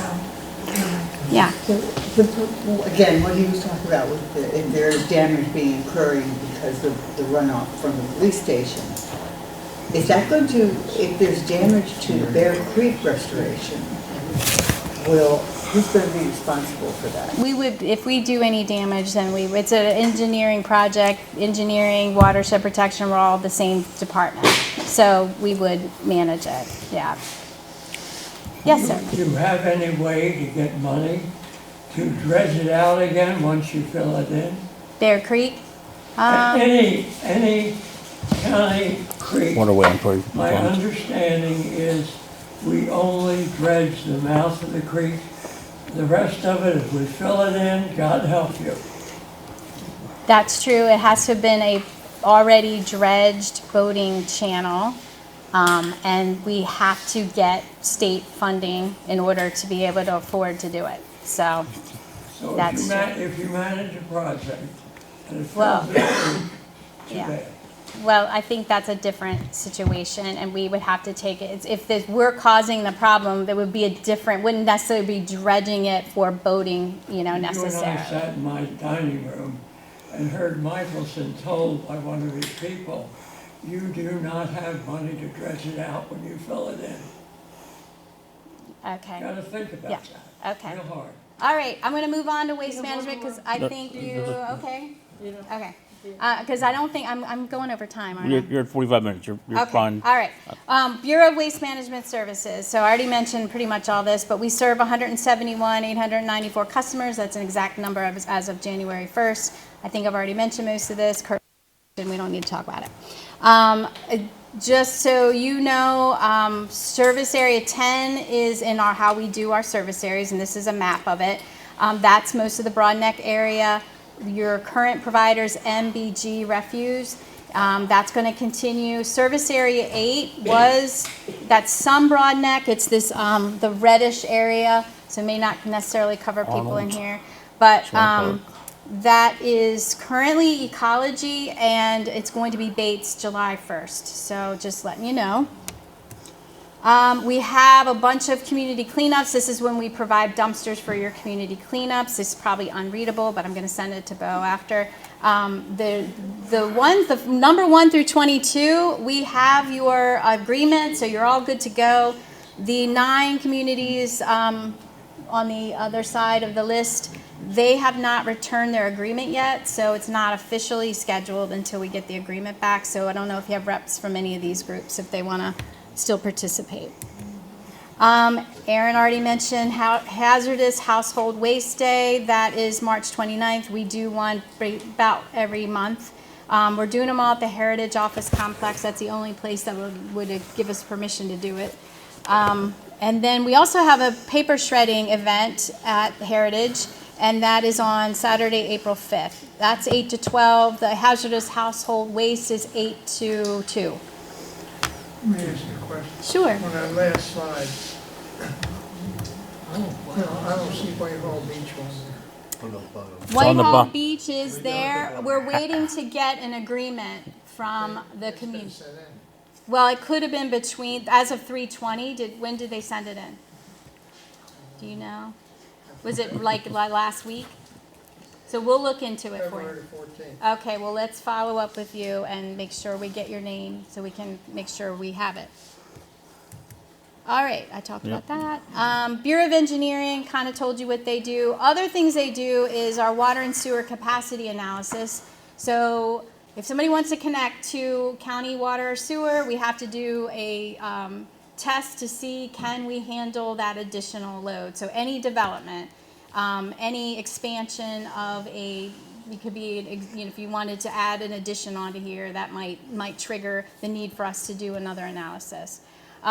Speaker 11: anyway.
Speaker 3: Yeah.
Speaker 12: So, again, what he was talking about was if there's damage being occurring because of the runoff from the police station. Is that going to, if there's damage to the Bear Creek restoration, who's going to be responsible for that?
Speaker 3: We would, if we do any damage, then it's an engineering project. Engineering, watershed protection, we're all the same department. So we would manage it, yeah. Yes, sir.
Speaker 15: Do you have any way to get money to dredge it out again once you fill it in?
Speaker 3: Bear Creek?
Speaker 15: Any county creek. My understanding is we only dredge the mouth of the creek. The rest of it, if we fill it in, God help you.
Speaker 3: That's true. It has to have been a already dredged boating channel. And we have to get state funding in order to be able to afford to do it. So that's
Speaker 15: if you manage a project and it
Speaker 3: well,
Speaker 15: fills it, too
Speaker 3: yeah.
Speaker 15: bad.
Speaker 3: Well, I think that's a different situation, and we would have to take it. If we're causing the problem, there would be a different. Wouldn't necessarily be dredging it for boating, necessarily.
Speaker 15: You and I sat in my dining room and heard Michelson told by one of his people, "You do not have money to dredge it out when you fill it in."
Speaker 3: Okay.
Speaker 15: Got to think about that.
Speaker 3: Okay.
Speaker 15: Real hard.
Speaker 3: All right, I'm going to move on to waste management because I think you. Okay. Okay. Because I don't think I'm going over time, aren't I?
Speaker 1: You're at 45 minutes. You're
Speaker 3: Okay.
Speaker 1: fine.
Speaker 3: All right. Bureau of Waste Management Services. So I already mentioned pretty much all this, but we serve 171,894 customers. That's an exact number as of January 1st. I think I've already mentioned most of this, and we don't need to talk about it. Just so you know, service area 10 is in how we do our service areas, and this is a map of it. That's most of the Broadneck area. Your current providers, MBG Refuse, That's going to continue. Service Area 8 that's some Broadneck. It's this, the reddish area, so it may not necessarily cover people in
Speaker 1: Arnold.
Speaker 3: here. But
Speaker 1: Park.
Speaker 3: that is currently Ecology, and it's going to be Bates July 1st. So just letting you know. We have a bunch of community cleanups. This is when we provide dumpsters for your community cleanups. This is probably unreadable, but I'm going to send it to Bo after. The number 1 through 22, we have your agreement, so you're all good to go. The 9 communities on the other side of the list, they have not returned their agreement yet, so it's not officially scheduled until we get the agreement back. So I don't know if you have reps from any of these groups if they want to still participate. Aaron already mentioned Hazardous Household Waste Day. That is March 29th. We do one about every month. We're doing them all at the Heritage Office Complex. That's the only place that would give us permission to do it. And then we also have a paper shredding event at Heritage, and that is on Saturday, April 5th. That's 8 to 12. The Hazardous Household Waste is 8 to 2.
Speaker 7: Let me ask you a question.
Speaker 3: Sure.
Speaker 7: On that last slide, I don't see Whitehall Beach on there.
Speaker 3: Whitehall Beach is there. We're waiting to get an agreement from the community. Well, it could have been between, as of 3/20, when did they send it in? Do you know? Was it like last week? So we'll look into it for you.
Speaker 7: February 14th.
Speaker 3: Okay, well, let's follow up with you and make sure we get your name so we can make sure we have it. All right, I talked about that. Bureau of Engineering kind of told you what they do. Other things they do is our water and sewer capacity analysis. So if somebody wants to connect to county water or sewer, we have to do a test to see can we handle that additional load. So any development, any expansion of it could be, if you wanted to add an addition onto here, that might trigger the need for us to do another analysis.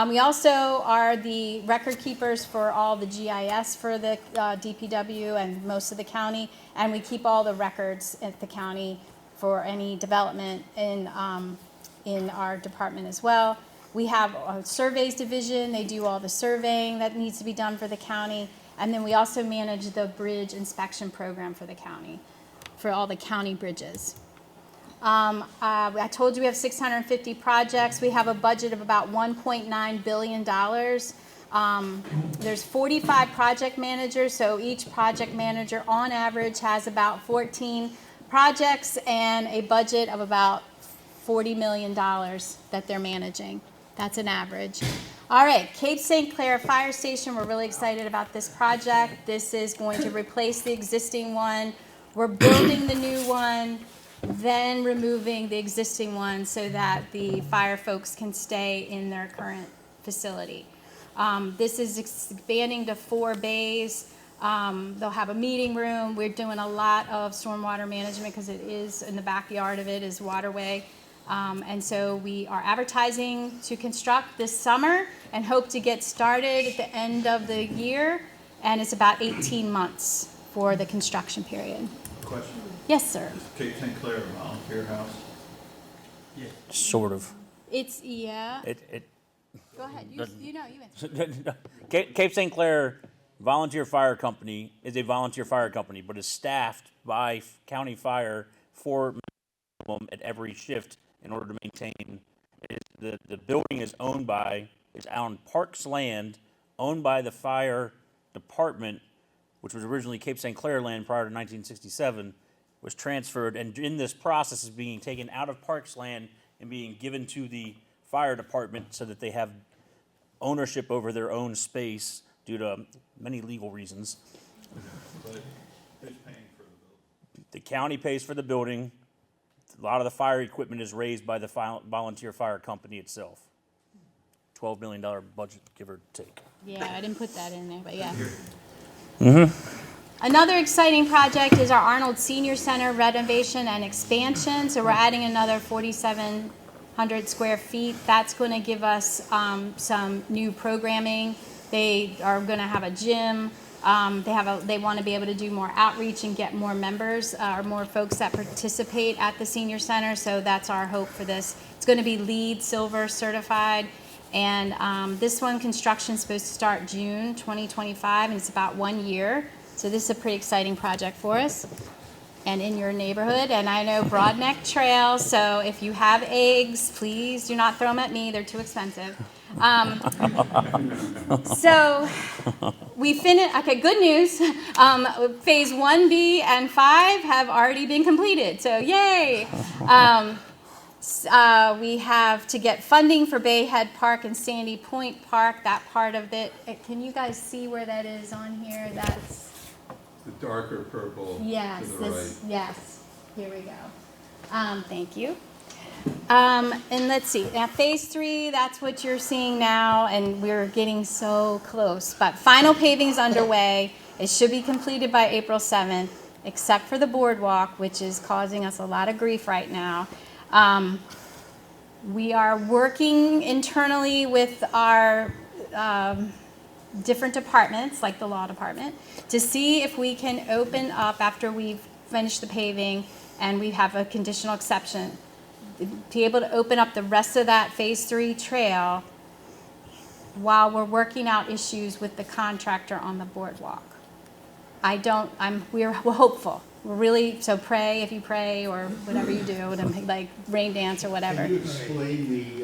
Speaker 3: We also are the record keepers for all the GIS for the DPW and most of the county, and we keep all the records at the county for any development in our department as well. We have a surveys division. They do all the surveying that needs to be done for the county. And then we also manage the bridge inspection program for the county, for all the county bridges. I told you we have 650 projects. We have a budget of about $1.9 billion. There's 45 project managers, so each project manager on average has about 14 projects and a budget of about $40 million that they're managing. That's an average. All right, Cape St. Clair Fire Station, we're really excited about this project. This is going to replace the existing one. We're building the new one, then removing the existing one so that the fire folks can stay in their current facility. This is expanding to 4 bays. They'll have a meeting room. We're doing a lot of stormwater management because it is in the backyard of it is waterway. And so we are advertising to construct this summer and hope to get started at the end of the year. And it's about 18 months for the construction period.
Speaker 13: Question?
Speaker 3: Yes, sir.
Speaker 13: Is Cape St. Clair a volunteer house?
Speaker 1: Sort of.
Speaker 3: It's, yeah.
Speaker 1: It
Speaker 3: Go ahead. You answer.
Speaker 1: Cape St. Clair Volunteer Fire Company is a volunteer fire company, but is staffed by county fire for minimum at every shift in order to maintain. The building is on Parks land, owned by the fire department, which was originally Cape St. Clair land prior to 1967, was transferred, and in this process is being taken out of Parks land and being given to the fire department so that they have ownership over their own space due to many legal reasons.
Speaker 13: But who's paying for the building?
Speaker 1: The county pays for the building. A lot of the fire equipment is raised by the volunteer fire company itself. $12 million budget, give or take.
Speaker 3: Yeah, I didn't put that in there, but yeah.
Speaker 1: Mm-hmm.
Speaker 3: Another exciting project is our Arnold Senior Center renovation and expansion. So we're adding another 4,700 square feet. That's going to give us some new programming. They are going to have a gym. They want to be able to do more outreach and get more members or more folks that participate at the senior center. So that's our hope for this. It's going to be LEED Silver certified. And this one, construction's supposed to start June 2025, and it's about 1 year. So this is a pretty exciting project for us and in your neighborhood. And I know Broadneck Trail, so if you have eggs, please do not throw them at me. They're too expensive. So we finished, okay, good news. Phase 1B and 5 have already been completed, so yay. We have to get funding for Bayhead Park and Sandy Point Park, that part of it. Can you guys see where that is on here? That's
Speaker 2: The darker purple
Speaker 3: yes,
Speaker 2: to the right.
Speaker 3: yes. Here we go. Thank you. And let's see. Now, phase 3, that's what you're seeing now, and we're getting so close. But final paving is underway. It should be completed by April 7th, except for the boardwalk, which is causing us a lot of grief right now. We are working internally with our different departments, like the law department, to see if we can open up after we've finished the paving and we have a conditional exception, be able to open up the rest of that phase 3 trail while we're working out issues with the contractor on the boardwalk. We're hopeful. We're really, so pray if you pray or whatever you do, and like rain dance or whatever.
Speaker 14: Can you explain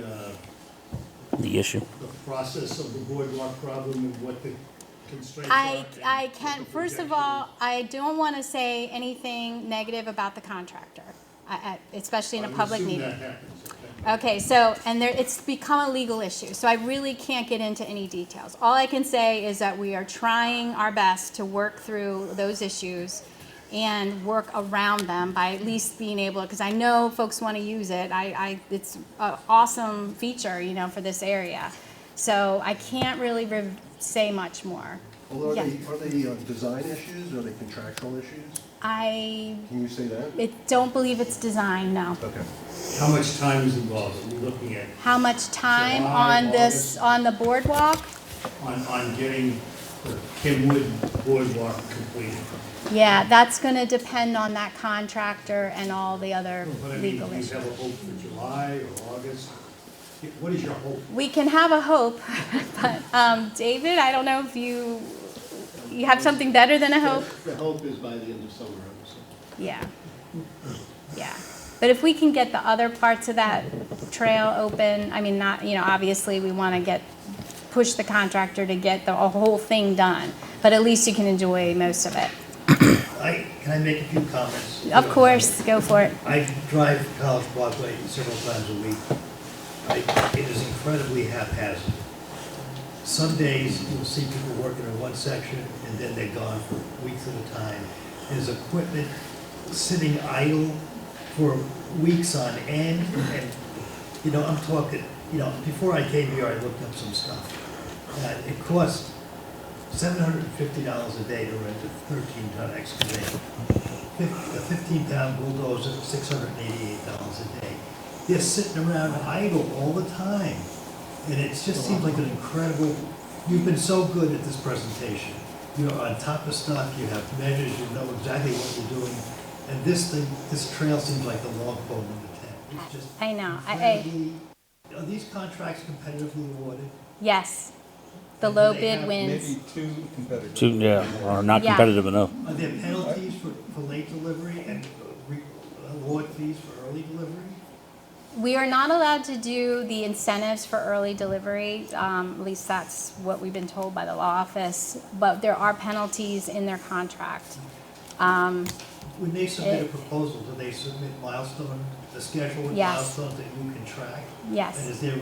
Speaker 1: The issue.
Speaker 14: the process of the boardwalk problem and what the constraints
Speaker 3: I can, first of all, I don't want to say anything negative about the contractor, especially in a public meeting. Okay, so, and it's become a legal issue, so I really can't get into any details. All I can say is that we are trying our best to work through those issues and work around them by at least being able, because I know folks want to use it. It's an awesome feature, for this area. So I can't really say much more.
Speaker 16: Well,
Speaker 3: Yeah.
Speaker 16: are they design issues, or are they contractual issues?
Speaker 3: I
Speaker 16: Can you say that?
Speaker 3: don't believe it's design, no.
Speaker 16: Okay.
Speaker 14: How much time is involved? Are we looking at
Speaker 3: How much time
Speaker 14: July,
Speaker 3: on this, on the boardwalk?
Speaker 14: on getting the Kimwood boardwalk completed?
Speaker 3: Yeah, that's going to depend on that contractor and all the other
Speaker 14: But I mean,
Speaker 3: legal
Speaker 14: do you
Speaker 3: issues.
Speaker 14: have a hope for July or August? What is your hope?
Speaker 3: We can have a hope, but David, I don't know if you have something better than a hope?
Speaker 14: The hope is by the end of summer, I would say.
Speaker 3: Yeah, yeah. But if we can get the other parts of that trail open, I mean, not, obviously we want to push the contractor to get the whole thing done, but at least you can enjoy most of it.
Speaker 17: Can I make a few comments?
Speaker 3: Of course, go for it.
Speaker 17: I drive College Parkway several times a week. It is incredibly haphazard. Some days you'll see people working in one section and then they're gone for weeks at a time. There's equipment sitting idle for weeks on end, and I'm talking, before I came here, I looked up some stuff. It costs $750 a day to rent a 13-ton excavator. A 15-pound bulldozer, $688 a day. They're sitting around idle all the time. And it just seems like an incredible, you've been so good at this presentation. You're on top of stuff, you have measures, you know exactly what you're doing. And this trail seems like the long pole in the tent. It's just
Speaker 3: I know.
Speaker 17: Are these contracts competitively awarded?
Speaker 3: yes. The low bid wins.
Speaker 2: Maybe 2 competitors.
Speaker 1: Or not
Speaker 3: Yeah.
Speaker 1: competitive enough.
Speaker 17: Are there penalties for late delivery and award fees for early delivery?
Speaker 3: We are not allowed to do the incentives for early delivery. At least that's what we've been told by the law office. But there are penalties in their contract.
Speaker 17: When they submit a proposal, do they submit the schedule with
Speaker 3: Yes.
Speaker 17: milestones that you can track?
Speaker 3: Yes.
Speaker 17: And is there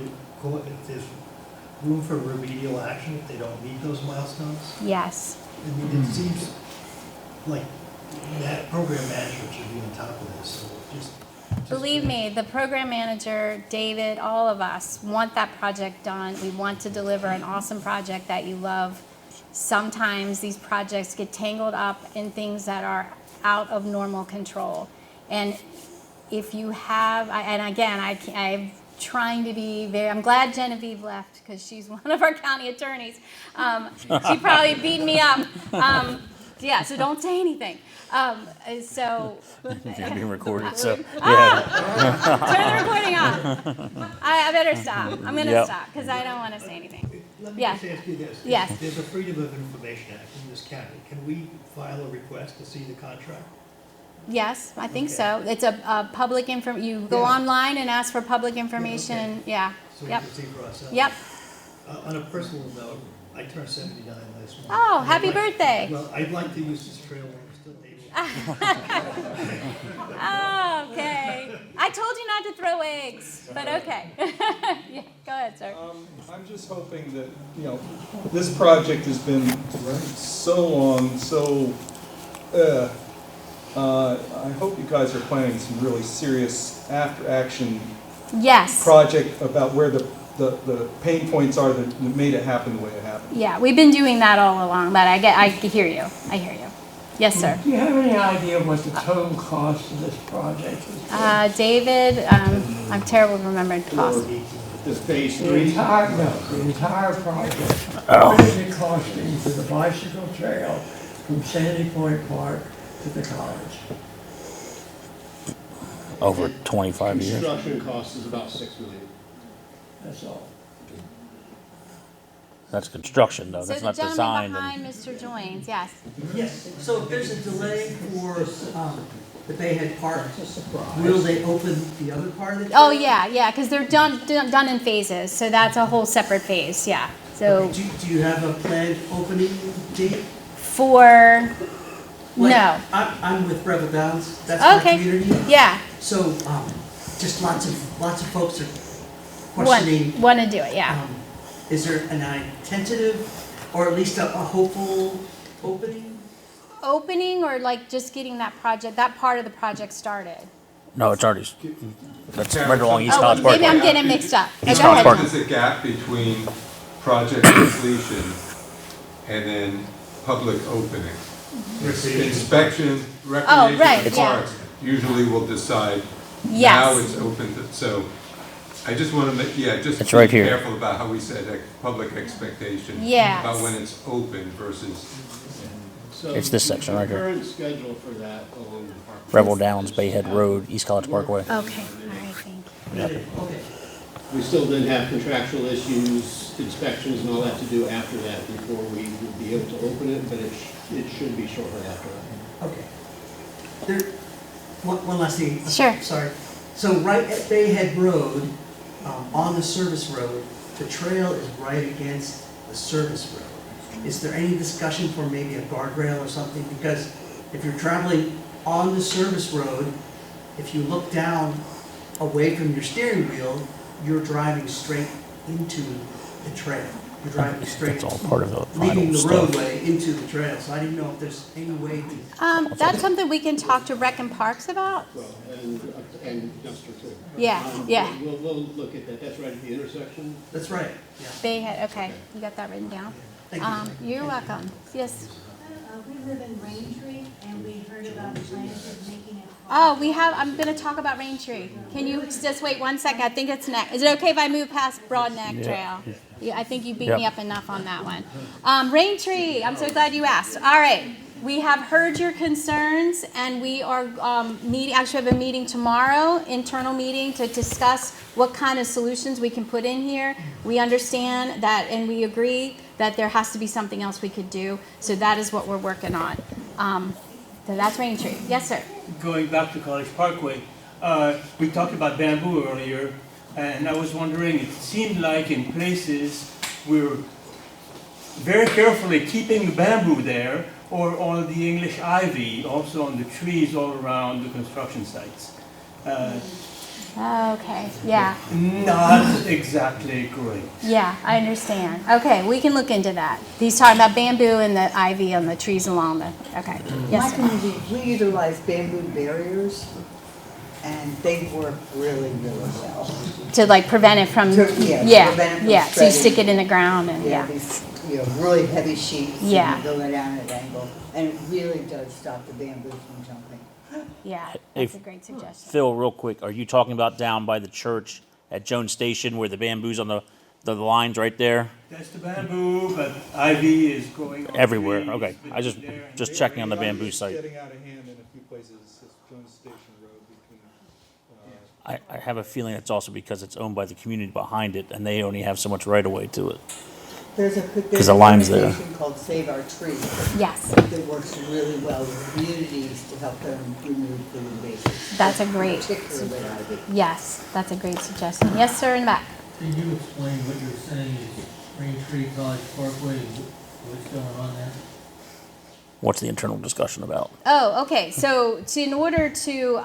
Speaker 17: room for remedial action if they don't meet those milestones?
Speaker 3: Yes.
Speaker 17: I mean, it seems like that program management should be on top of this, so just
Speaker 3: Believe me, the program manager, David, all of us want that project done. We want to deliver an awesome project that you love. Sometimes these projects get tangled up in things that are out of normal control. And if you have, and again, I trying to be very, I'm glad Genevieve left because she's one of our county attorneys. She probably beat me up. Yeah, so don't say anything. So.
Speaker 1: You're being recorded, so,
Speaker 3: Turn the recording off. I better stop. I'm going to stop because I don't want to say anything.
Speaker 17: Let me
Speaker 3: Yeah.
Speaker 17: just ask you this.
Speaker 3: Yes.
Speaker 17: There's a Freedom of Information Act in this county. Can we file a request to see the contract?
Speaker 3: Yes, I think so. It's a public you go online and ask for public information. Yeah.
Speaker 17: So we
Speaker 3: Yep.
Speaker 17: can see for ourselves?
Speaker 3: Yep.
Speaker 17: On a personal note, I turned 79 last month.
Speaker 3: Oh,
Speaker 17: And
Speaker 3: happy
Speaker 17: I'd like-
Speaker 3: birthday.
Speaker 17: Well, I'd like to use this trail when I'm still able.
Speaker 3: Oh, okay. I told you not to throw eggs, but okay. Yeah, go ahead, sir.
Speaker 2: I'm just hoping that, this project has been so long, I hope you guys are planning some really serious after-action
Speaker 3: Yes.
Speaker 2: project about where the pain points are that made it happen the way it happened.
Speaker 3: Yeah, we've been doing that all along, but I hear you. I hear you. Yes, sir.
Speaker 15: Do you have any idea what the total cost of this project is?
Speaker 3: David, I'm terrible at remembering cost.
Speaker 14: This phase
Speaker 15: The
Speaker 14: 3?
Speaker 15: entire project. What is it costing for the bicycle trail from Sandy Point Park to the college?
Speaker 1: over 25 years.
Speaker 14: Construction cost is about $6 million.
Speaker 15: That's all.
Speaker 1: That's construction, though.
Speaker 3: So
Speaker 1: That's
Speaker 3: the
Speaker 1: not
Speaker 3: gentleman
Speaker 1: design.
Speaker 3: behind Mr. Joines, yes.
Speaker 18: Yes, so if there's a delay for the Bayhead Park, will they open the other part of the trail?
Speaker 3: Oh, yeah, because they're done in phases, so that's a whole separate phase, yeah. So
Speaker 18: Do you have a planned opening date?
Speaker 3: for,
Speaker 18: Like,
Speaker 3: no.
Speaker 18: I'm with Rebel Downs, that's my
Speaker 3: Okay,
Speaker 18: community.
Speaker 3: yeah.
Speaker 18: So, just lots of folks are questioning.
Speaker 3: Want to do it, yeah.
Speaker 18: Is there a tentative, or at least a hopeful opening?
Speaker 3: Opening or like just getting that part of the project started?
Speaker 1: No, it's already, that's right along East
Speaker 3: Oh,
Speaker 1: College Parkway.
Speaker 3: maybe I'm getting mixed up.
Speaker 1: East
Speaker 3: Go
Speaker 1: College
Speaker 3: ahead.
Speaker 1: Park.
Speaker 19: There's a gap between project completion and then public opening. Inspection,
Speaker 3: right,
Speaker 19: recreation
Speaker 3: yeah.
Speaker 19: parks usually will decide
Speaker 3: Yes.
Speaker 19: now it's open, so I just want to make, just
Speaker 1: It's
Speaker 19: be
Speaker 1: right here.
Speaker 19: careful about how we set public expectation.
Speaker 3: Yes.
Speaker 19: About when it's open versus.
Speaker 14: So
Speaker 1: It's this section right here.
Speaker 14: The current schedule for that along the park.
Speaker 1: Rebel Downs, Bayhead Road, East College Parkway.
Speaker 3: Okay, all right, thank you.
Speaker 18: Okay.
Speaker 14: We still then have contractual issues, inspections and all that to do after that before we would be able to open it, but it should be shortly after that.
Speaker 18: Okay. There, one last thing.
Speaker 3: Sure.
Speaker 18: Sorry. So right at Bayhead Road, on the service road, the trail is right against the service road. Is there any discussion for maybe a guardrail or something? Because if you're traveling on the service road, if you look down away from your steering wheel, you're driving straight into the trail. You're driving straight,
Speaker 1: That's all part of the
Speaker 18: leaving the
Speaker 1: final stuff.
Speaker 18: roadway into the trail. So I didn't know if there's any way to.
Speaker 3: That's something we can talk to Rec and Parks about?
Speaker 14: Well, and Duster too.
Speaker 3: Yeah, yeah.
Speaker 14: We'll look at that. That's right at the intersection.
Speaker 18: That's right.
Speaker 3: Bayhead, okay, you got that written down?
Speaker 18: Thank you.
Speaker 3: You're welcome, yes.
Speaker 9: We live in Raintree, and we heard about plans of making it.
Speaker 3: Oh, I'm gonna talk about Raintree. Can you just wait 1 second? I think it's next. Is it okay if I move past Broadneck Trail? Yeah, I think you beat me up enough on that one. Raintree, I'm so glad you asked. All right, we have heard your concerns, and we are actually have a meeting tomorrow, internal meeting, to discuss what kind of solutions we can put in here. We understand that, and we agree that there has to be something else we could do. So that is what we're working on. So that's Raintree. Yes, sir.
Speaker 20: Going back to College Parkway, we talked about bamboo earlier, and I was wondering, it seemed like in places we're very carefully keeping the bamboo there, or on the English ivy, also on the trees all around the construction sites.
Speaker 3: Okay, yeah.
Speaker 20: Not exactly great.
Speaker 3: Yeah, I understand. Okay, we can look into that. He's talking about bamboo and the ivy on the trees along the, okay. Yes,
Speaker 12: My
Speaker 3: sir.
Speaker 12: community, we utilize bamboo barriers, and they work really, really well.
Speaker 3: To like prevent it from,
Speaker 12: prevent it from
Speaker 3: So you
Speaker 12: spreading.
Speaker 3: stick it in the ground and,
Speaker 12: Yeah,
Speaker 3: yeah.
Speaker 12: these, really heavy sheets.
Speaker 3: Yeah.
Speaker 12: And you go down at an angle, and it really does stop the bamboo from jumping.
Speaker 3: Yeah,
Speaker 1: Hey,
Speaker 3: that's a great suggestion.
Speaker 1: Phil, real quick, are you talking about down by the church at Jones Station where the bamboo's on the lines right there?
Speaker 20: That's the bamboo, but ivy is growing on
Speaker 1: Everywhere,
Speaker 20: trees
Speaker 1: okay. I
Speaker 20: between there and
Speaker 1: just
Speaker 20: there.
Speaker 1: checking on the
Speaker 2: The
Speaker 1: bamboo
Speaker 2: ivy's
Speaker 1: site.
Speaker 2: getting out of hand in a few places, it's Jones Station Road between,
Speaker 1: I have a feeling it's also because it's owned by the community behind it, and they only have so much right of way to it.
Speaker 12: There's
Speaker 1: the line's there.
Speaker 12: organization called Save Our Tree.
Speaker 3: Yes.
Speaker 12: That works really well with communities to help them remove the invasive.
Speaker 3: That's a great,
Speaker 12: Particularly ivy.
Speaker 3: yes, that's a great suggestion. Yes, sir, in the back.
Speaker 21: Can you explain what you're saying is Raintree College Parkway, what's going on there?
Speaker 1: What's the internal discussion about?
Speaker 3: Oh, okay. So, in order to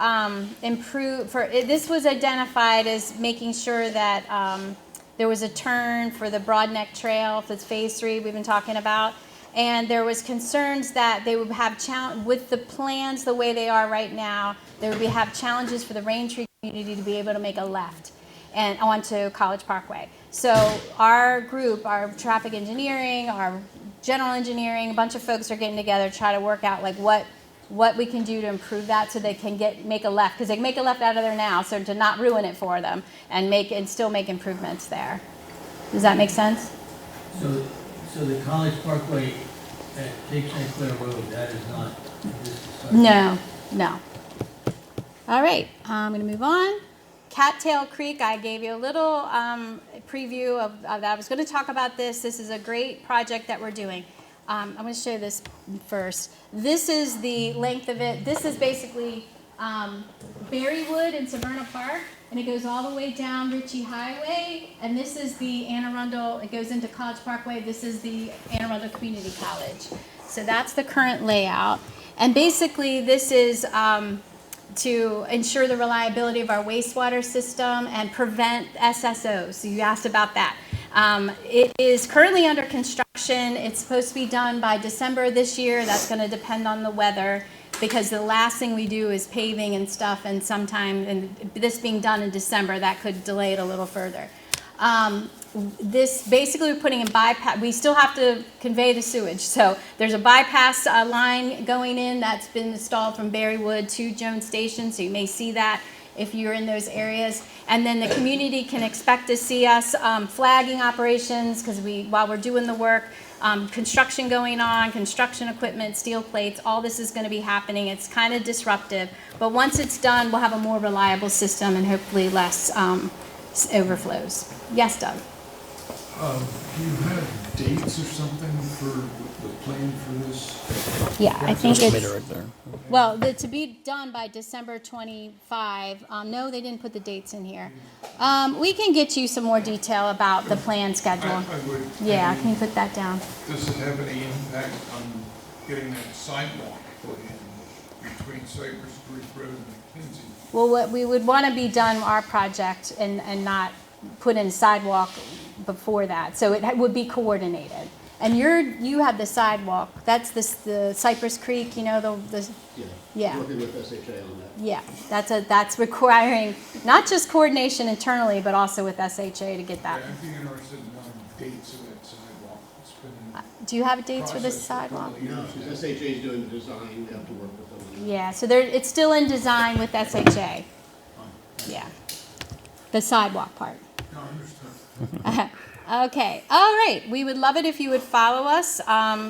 Speaker 3: improve, this was identified as making sure that there was a turn for the Broadneck Trail, that's phase 3 we've been talking about, and there was concerns that they would have with the plans the way they are right now, there would have challenges for the Raintree community to be able to make a left and onto College Parkway. So our group, our traffic engineering, our general engineering, a bunch of folks are getting together to try to work out like what we can do to improve that so they can make a left, because they can make a left out of there now, so to not ruin it for them and still make improvements there. Does that make sense?
Speaker 21: So the College Parkway at Cape St. Clair Road, that is not this discussion?
Speaker 3: No. All right, I'm going to move on. Cattail Creek, I gave you a little preview of that. I was going to talk about this. This is a great project that we're doing. I'm going to show you this first. This is the length of it. This is basically Berrywood in Severna Park, and it goes all the way down Ritchie Highway, and this is the Anne Arundel, it goes into College Parkway. This is the Anne Arundel Community College. So that's the current layout. And basically this is to ensure the reliability of our wastewater system and prevent SSOs. So you asked about that. It is currently under construction. It's supposed to be done by December this year. That's going to depend on the weather, because the last thing we do is paving and stuff, and this being done in December, that could delay it a little further. This basically we're putting in bypass. We still have to convey the sewage, so there's a bypass line going in that's been installed from Berrywood to Jones Station, so you may see that if you're in those areas. And then the community can expect to see us flagging operations, because while we're doing the work, construction going on, construction equipment, steel plates, all this is going to be happening. It's kind of disruptive, but once it's done, we'll have a more reliable system and hopefully less overflows. Yes, Doug?
Speaker 8: Do you have dates or something for the plan for this?
Speaker 3: Yeah, I think
Speaker 1: Just
Speaker 3: it's,
Speaker 1: made it right there.
Speaker 3: well, to be done by December 25. No, they didn't put the dates in here. We can get you some more detail about the plan schedule.
Speaker 8: I would.
Speaker 3: Yeah, can you put that down?
Speaker 8: Does it have any impact on getting that sidewalk put in between Cypress Creek Road and McKinsey?
Speaker 3: Well, what we would want to be done our project and not put in sidewalk before that. So it would be coordinated. And you have the sidewalk. That's the Cypress Creek, you know, yeah.
Speaker 14: Working with SHA on that.
Speaker 3: Yeah, that's requiring not just coordination internally, but also with SHA to get that.
Speaker 8: Yeah, I'd be interested in dates of that sidewalk. It's been
Speaker 3: Do you have dates for this
Speaker 8: process
Speaker 3: sidewalk?
Speaker 8: for 20
Speaker 14: No,
Speaker 8: years.
Speaker 14: because SHA is doing the design, you have to work with them.
Speaker 3: Yeah, so it's still in design with SHA. Yeah, the sidewalk part.
Speaker 8: No, I understand.
Speaker 3: Okay, all right. We would love it if you would follow us.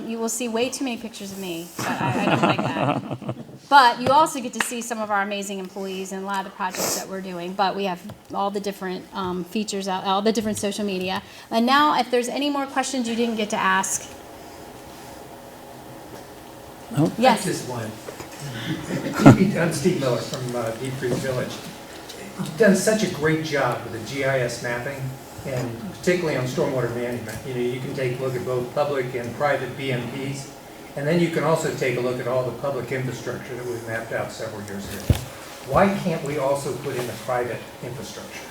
Speaker 3: You will see way too many pictures of me, but I don't like that. But you also get to see some of our amazing employees and a lot of the projects that we're doing. But we have all the different features out, all the different social media. And now, if there's any more questions you didn't get to ask.
Speaker 1: No?
Speaker 3: Yes.
Speaker 22: Just one. I'm Steve Miller from Deep Creek Village. You've done such a great job with the GIS mapping, and particularly on stormwater management. You know, you can take a look at both public and private BMPs, and then you can also take a look at all the public infrastructure that we've mapped out several years ago. Why can't we also put in the private infrastructure?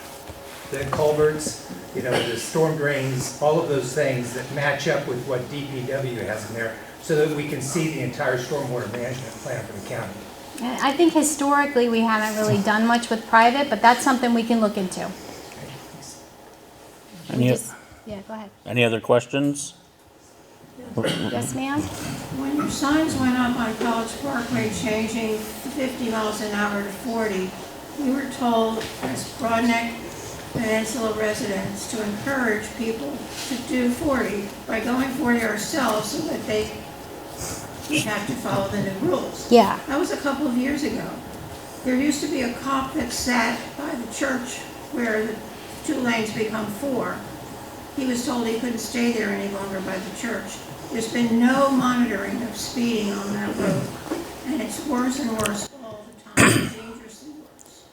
Speaker 22: The culverts, you know, the storm drains, all of those things that match up with what DPW has in there, so that we can see the entire stormwater management plan for the county.
Speaker 3: I think historically we haven't really done much with private, but that's something we can look into. Yeah, go ahead.
Speaker 1: Any other questions?
Speaker 3: Yes, ma'am?
Speaker 23: When your signs went up on College Parkway changing 50 miles an hour to 40, we were told as Broadneck Peninsula residents to encourage people to do 40 by going 40 ourselves so that they have to follow the new rules.
Speaker 3: Yeah.
Speaker 23: That was a couple of years ago. There used to be a cop that sat by the church where the 2 lanes become 4. He was told he couldn't stay there any longer by the church. There's been no monitoring of speeding on that road, and it's worse and worse all the time, dangerously worse.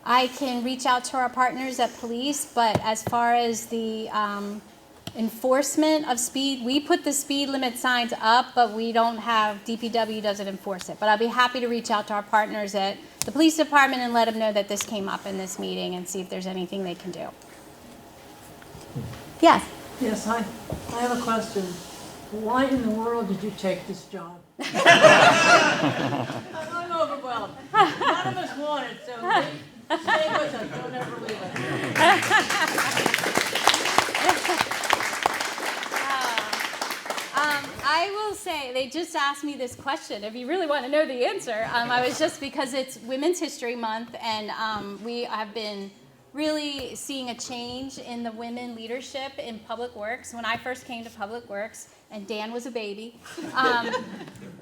Speaker 3: I can reach out to our partners at police, but as far as the enforcement of speed, we put the speed limit signs up, but we don't have, DPW doesn't enforce it. But I'll be happy to reach out to our partners at the police department and let them know that this came up in this meeting and see if there's anything they can do. Yes?
Speaker 5: Yes, I have a question. Why in the world did you take this job? I'm overwhelmed. None of us want it, so stay with us. Don't ever leave us.
Speaker 3: I will say, they just asked me this question. If you really want to know the answer, I was just because it's Women's History Month, and we have been really seeing a change in the women leadership in Public Works. When I first came to Public Works, and Dan was a baby,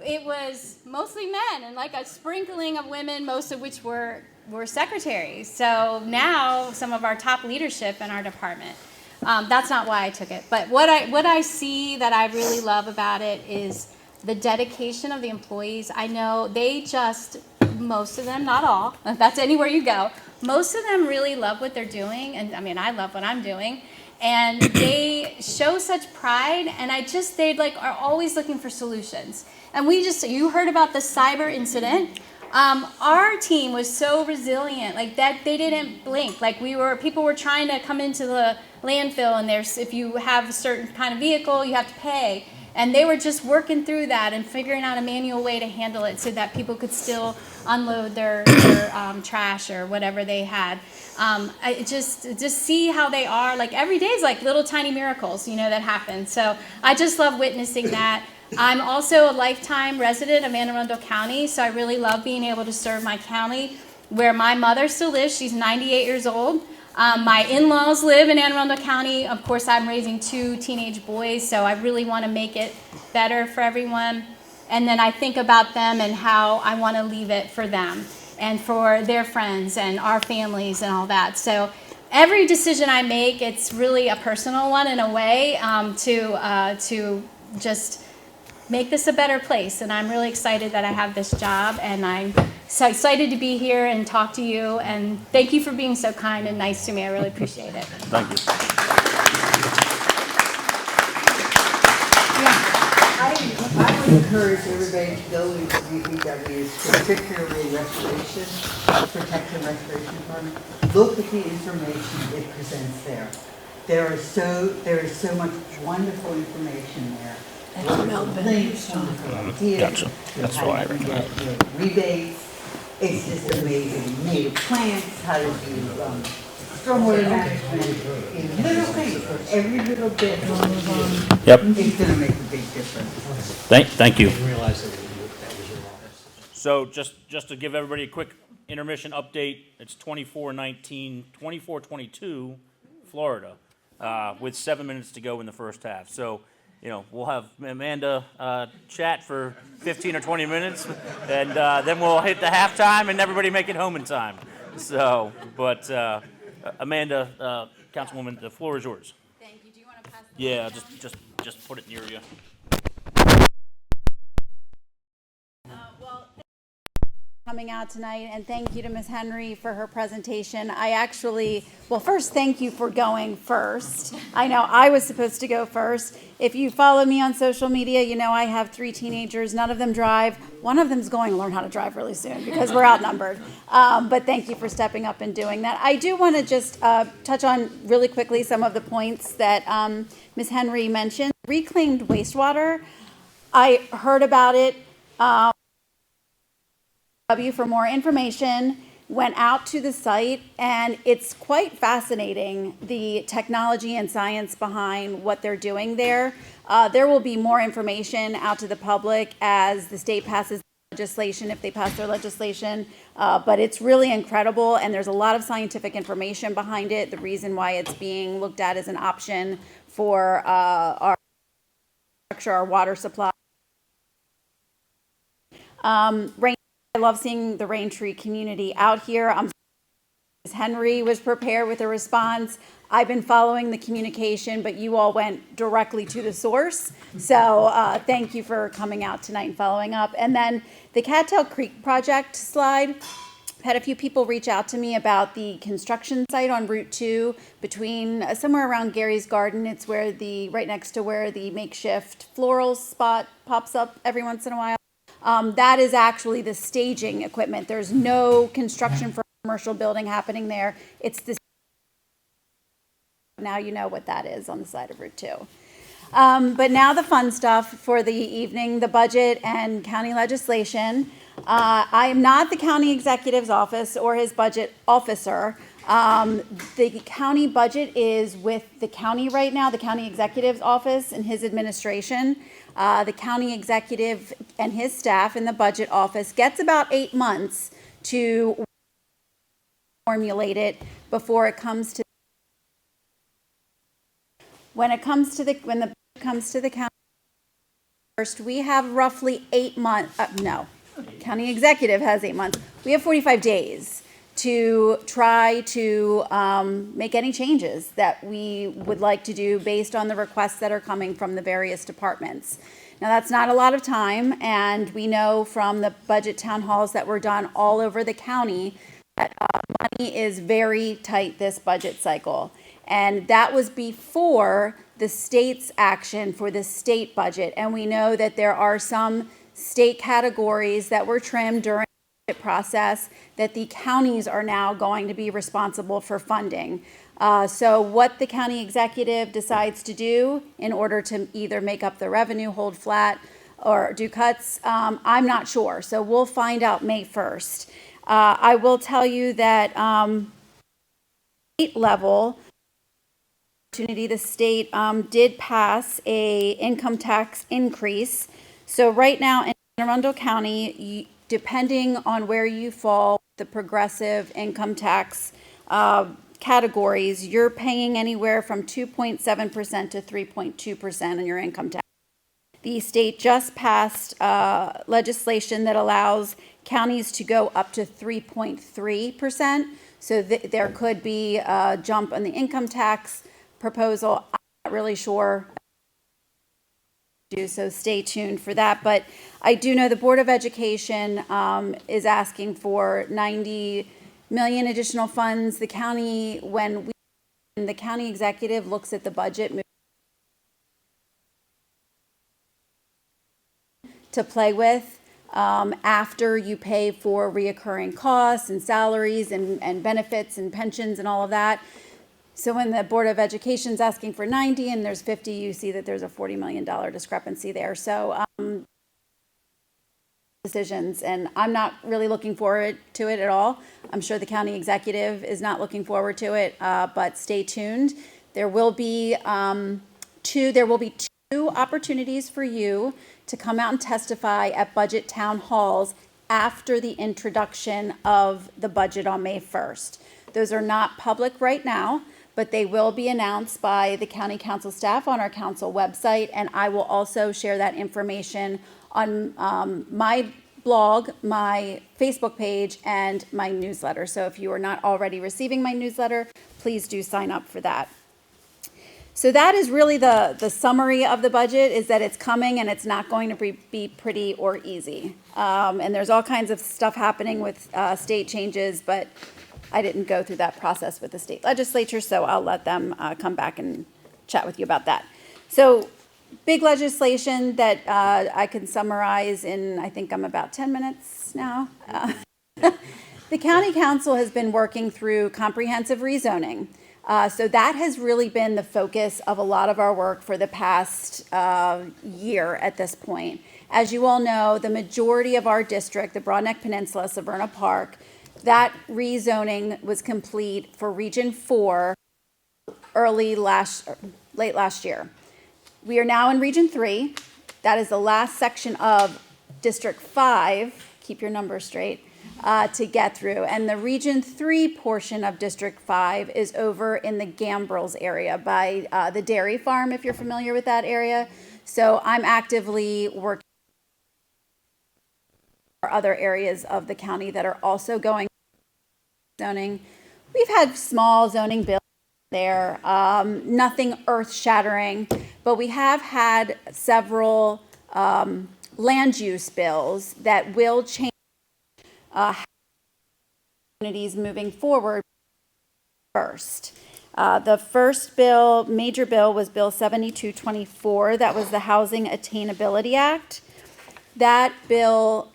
Speaker 3: it was mostly men and like a sprinkling of women, most of which were secretaries. So now some of our top leadership in our department. That's not why I took it. But what I see that I really love about it is the dedication of the employees. I know they just, most of them, not all, that's anywhere you go, most of them really love what they're doing. And I mean, I love what I'm doing. And they show such pride, and they like are always looking for solutions. And you heard about the cyber incident. Our team was so resilient, like that they didn't blink. Like people were trying to come into the landfill, and if you have a certain kind of vehicle, you have to pay. And they were just working through that and figuring out a manual way to handle it so that people could still unload their trash or whatever they had. I just see how they are. Like every day is like little tiny miracles, that happen. So I just love witnessing that. I'm also a lifetime resident of Anne Arundel County, so I really love being able to serve my county where my mother still lives. She's 98 years old. My in-laws live in Anne Arundel County. Of course, I'm raising 2 teenage boys, so I really want to make it better for everyone. And then I think about them and how I want to leave it for them and for their friends and our families and all that. So every decision I make, it's really a personal one in a way to just make this a better place. And I'm really excited that I have this job, and I'm so excited to be here and talk to you. And thank you for being so kind and nice to me. I really appreciate it.
Speaker 1: Thank you.
Speaker 12: I would encourage everybody to go into DPW's, particularly restoration, protection restoration department. Look at the information it presents there. There is so much wonderful information there. Links, wonderful ideas.
Speaker 1: Gotcha. That's why I recommend it.
Speaker 12: Rebates. It's just amazing. Native plants, how to do stormwater management, in little things, every little bit.
Speaker 1: Yep.
Speaker 12: It's gonna make a big difference.
Speaker 1: Thank you.
Speaker 17: I didn't realize that that was your office.
Speaker 1: So just to give everybody a quick intermission update, it's 24-22, Florida, with 7 minutes to go in the first half. So, we'll have Amanda chat for 15 or 20 minutes, and then we'll hit the halftime and everybody make it home in time. So, but Amanda, Councilwoman, the floor is yours.
Speaker 3: Thank you. Do you want to pass?
Speaker 1: Yeah, just put it near you.
Speaker 6: Coming out tonight, and thank you to Ms. Henrey for her presentation. First, thank you for going first. I know I was supposed to go first. If you follow me on social media, you know I have 3 teenagers. None of them drive. One of them's going to learn how to drive really soon because we're outnumbered. But thank you for stepping up and doing that. I do want to just touch on really quickly some of the points that Ms. Henrey mentioned. Reclaimed wastewater, I heard about it. For more information, went out to the site, and it's quite fascinating, the technology and science behind what they're doing there. There will be more information out to the public as the state passes legislation if they pass their legislation, but it's really incredible, and there's a lot of scientific information behind it, the reason why it's being looked at as an option for our water supply. I love seeing the Raintree community out here. Henrey was prepared with a response. I've been following the communication, but you all went directly to the source. So thank you for coming out tonight and following up. And then the Cattail Creek project slide. I've had a few people reach out to me about the construction site on Route 2 between somewhere around Gary's Garden. It's where right next to where the makeshift floral spot pops up every once in a while. That is actually the staging equipment. There's no construction for a commercial building happening there. It's the now you know what that is on the side of Route 2. But now the fun stuff for the evening, the budget and county legislation. I am not the county executive's office or his budget officer. The county budget is with the county right now, the county executive's office and his administration. The county executive and his staff in the budget office gets about 8 months to formulate it before it comes to when the budget comes to the county first. We have roughly 8 months. County executive has 8 months. We have 45 days to try to make any changes that we would like to do based on the requests that are coming from the various departments. Now, that's not a lot of time, and we know from the budget town halls that were done all over the county that money is very tight this budget cycle. And that was before the state's action for the state budget. And we know that there are some state categories that were trimmed during process that the counties are now going to be responsible for funding. So what the county executive decides to do in order to either make up the revenue, hold flat, or do cuts, I'm not sure. So we'll find out May 1st. I will tell you that state level, the state did pass a income tax increase. So right now in Anne Arundel County, depending on where you fall, the progressive income tax categories, you're paying anywhere from 2.7% to 3.2% on your income tax. The state just passed legislation that allows counties to go up to 3.3%. So there could be a jump on the income tax proposal. I'm not really sure. So stay tuned for that. But I do know the Board of Education is asking for 90 million additional funds. The county, when the county executive looks at the budget to play with after you pay for reoccurring costs and salaries and benefits and pensions and all of that. So when the Board of Education is asking for 90 and there's 50, you see that there's a $40 million discrepancy there. So decisions, and I'm not really looking forward to it at all. I'm sure the county executive is not looking forward to it, but stay tuned. There will be two opportunities for you to come out and testify at budget town halls after the introduction of the budget on May 1st. Those are not public right now, but they will be announced by the county council staff on our council website, and I will also share that information on my blog, my Facebook page, and my newsletter. So if you are not already receiving my newsletter, please do sign up for that. So that is really the summary of the budget, is that it's coming and it's not going to be pretty or easy. And there's all kinds of stuff happening with state changes, but I didn't go through that process with the state legislature, so I'll let them come back and chat with you about that. So big legislation that I can summarize in, I think I'm about 10 minutes now. The county council has been working through comprehensive rezoning. So that has really been the focus of a lot of our work for the past year at this point. As you all know, the majority of our district, the Broadneck Peninsula, Severna Park, that rezoning was complete for Region 4 late last year. We are now in Region 3. That is the last section of District 5, keep your numbers straight, to get through. And the Region 3 portion of District 5 is over in the Gambrels area by the dairy farm, if you're familiar with that area. So I'm actively working for other areas of the county that are also going zoning. We've had small zoning bills there, nothing earth-shattering, but we have had several land use bills that will change communities moving forward first. The first bill, major bill, was Bill 7224. That was the Housing Attainability Act. That bill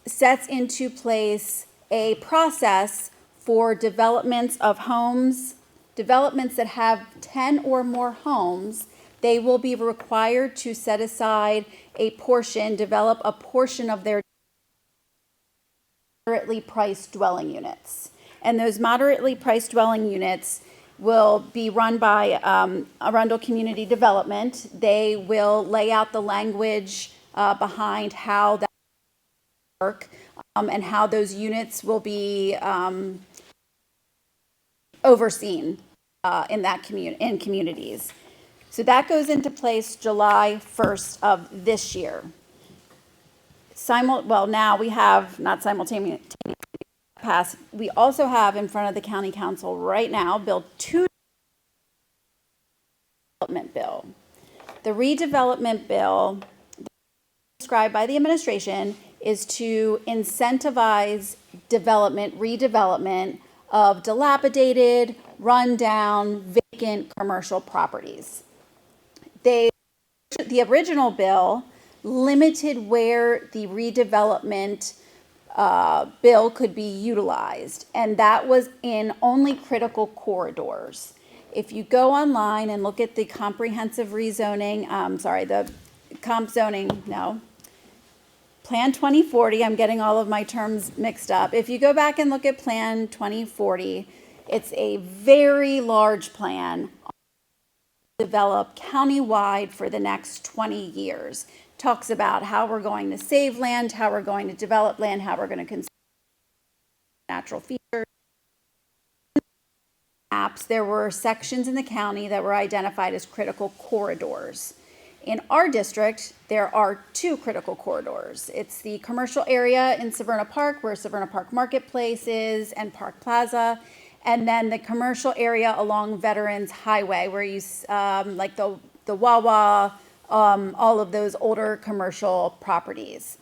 Speaker 6: sets into place a process for developments of homes, developments that have 10 or more homes. They will be required to set aside a portion, develop a portion of their moderately priced dwelling units. And those moderately priced dwelling units will be run by Arundel Community Development. They will lay out the language behind how that will work and how those units will be overseen in communities. So that goes into place July 1st of this year. Now we have not simultaneously passed. We also have in front of the County Council right now Bill 2 Development Bill. The redevelopment bill described by the administration is to incentivize redevelopment of dilapidated, rundown, vacant commercial properties. The original bill limited where the redevelopment bill could be utilized, and that was in only critical corridors. If you go online and look at the comprehensive rezoning, the comp zoning, Plan 2040, I'm getting all of my terms mixed up. If you go back and look at Plan 2040, it's a very large plan developed countywide for the next 20 years. Talks about how we're going to save land, how we're going to develop land, how we're going to conserve natural features. Maps, there were sections in the county that were identified as critical corridors. In our district, there are 2 critical corridors. It's the commercial area in Severna Park, where Severna Park Marketplace is, and Park Plaza, and then the commercial area along Veterans Highway, where you like the Wawa, all of those older commercial properties.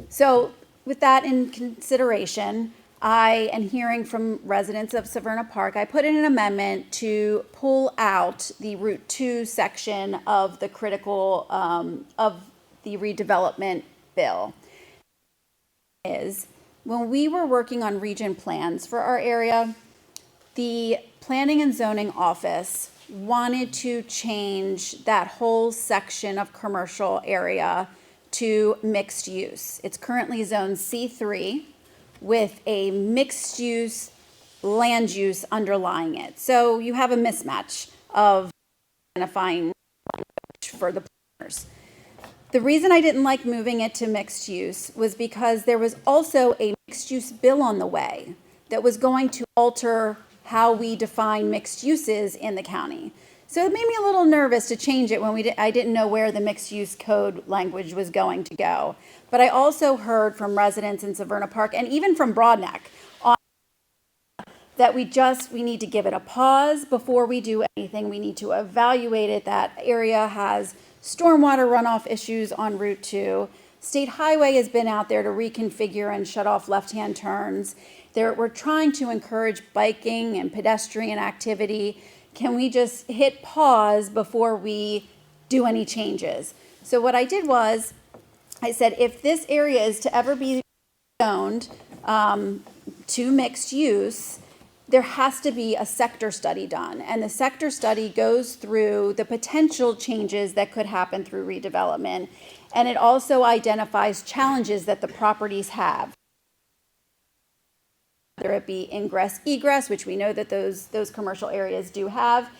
Speaker 6: So with that in consideration, I am hearing from residents of Severna Park. I put in an amendment to pull out the Route 2 section of the critical, of the redevelopment bill. When we were working on region plans for our area, the Planning and Zoning Office wanted to change that whole section of commercial area to mixed use. It's currently zone C3 with a mixed use land use underlying it. So you have a mismatch of identifying for the planners. The reason I didn't like moving it to mixed use was because there was also a mixed use bill on the way that was going to alter how we define mixed uses in the county. So it made me a little nervous to change it when I didn't know where the mixed use code language was going to go. But I also heard from residents in Severna Park and even from Broadneck that we need to give it a pause before we do anything. We need to evaluate it. That area has stormwater runoff issues on Route 2. State Highway has been out there to reconfigure and shut off left-hand turns. We're trying to encourage biking and pedestrian activity. Can we just hit pause before we do any changes? So what I did was, I said, if this area is to ever be zoned to mixed use, there has to be a sector study done. And the sector study goes through the potential changes that could happen through redevelopment. And it also identifies challenges that the properties have. Whether it be ingress, egress, which we know that those commercial areas do have.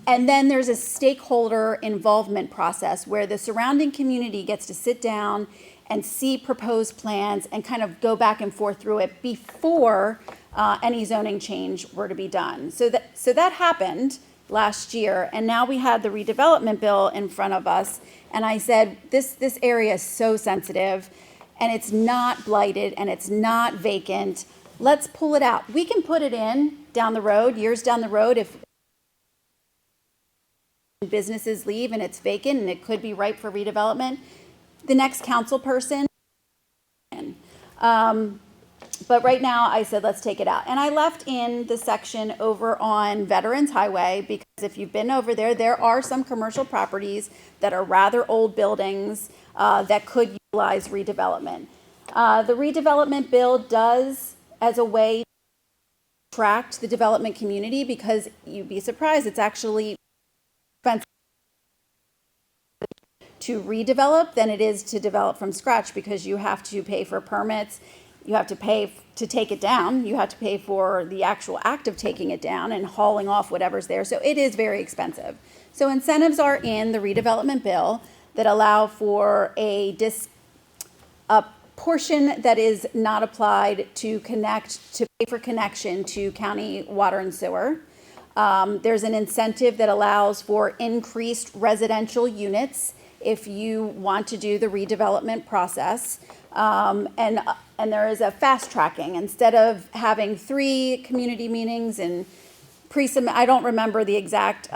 Speaker 6: And then there's a stakeholder involvement process where the surrounding community gets to sit down and see proposed plans and kind of go back and forth through it before any zoning change were to be done. So that happened last year, and now we had the redevelopment bill in front of us, and I said, this area is so sensitive, and it's not blighted, and it's not vacant. Let's pull it out. We can put it in down the road, years down the road, if businesses leave and it's vacant and it could be ripe for redevelopment. The next council person, but right now I said, let's take it out. And I left in the section over on Veterans Highway, because if you've been over there, there are some commercial properties that are rather old buildings that could utilize redevelopment. The redevelopment bill does, as a way to attract the development community, because you'd be surprised, it's actually expensive to redevelop than it is to develop from scratch, because you have to pay for permits, you have to pay to take it down, you have to pay for the actual act of taking it down and hauling off whatever's there. So it is very expensive. So incentives are in the redevelopment bill that allow for a portion that is not applied to pay for connection to county water and sewer. There's an incentive that allows for increased residential units if you want to do the redevelopment process. And there is a fast tracking. Instead of having 3 community meetings and I don't remember the exact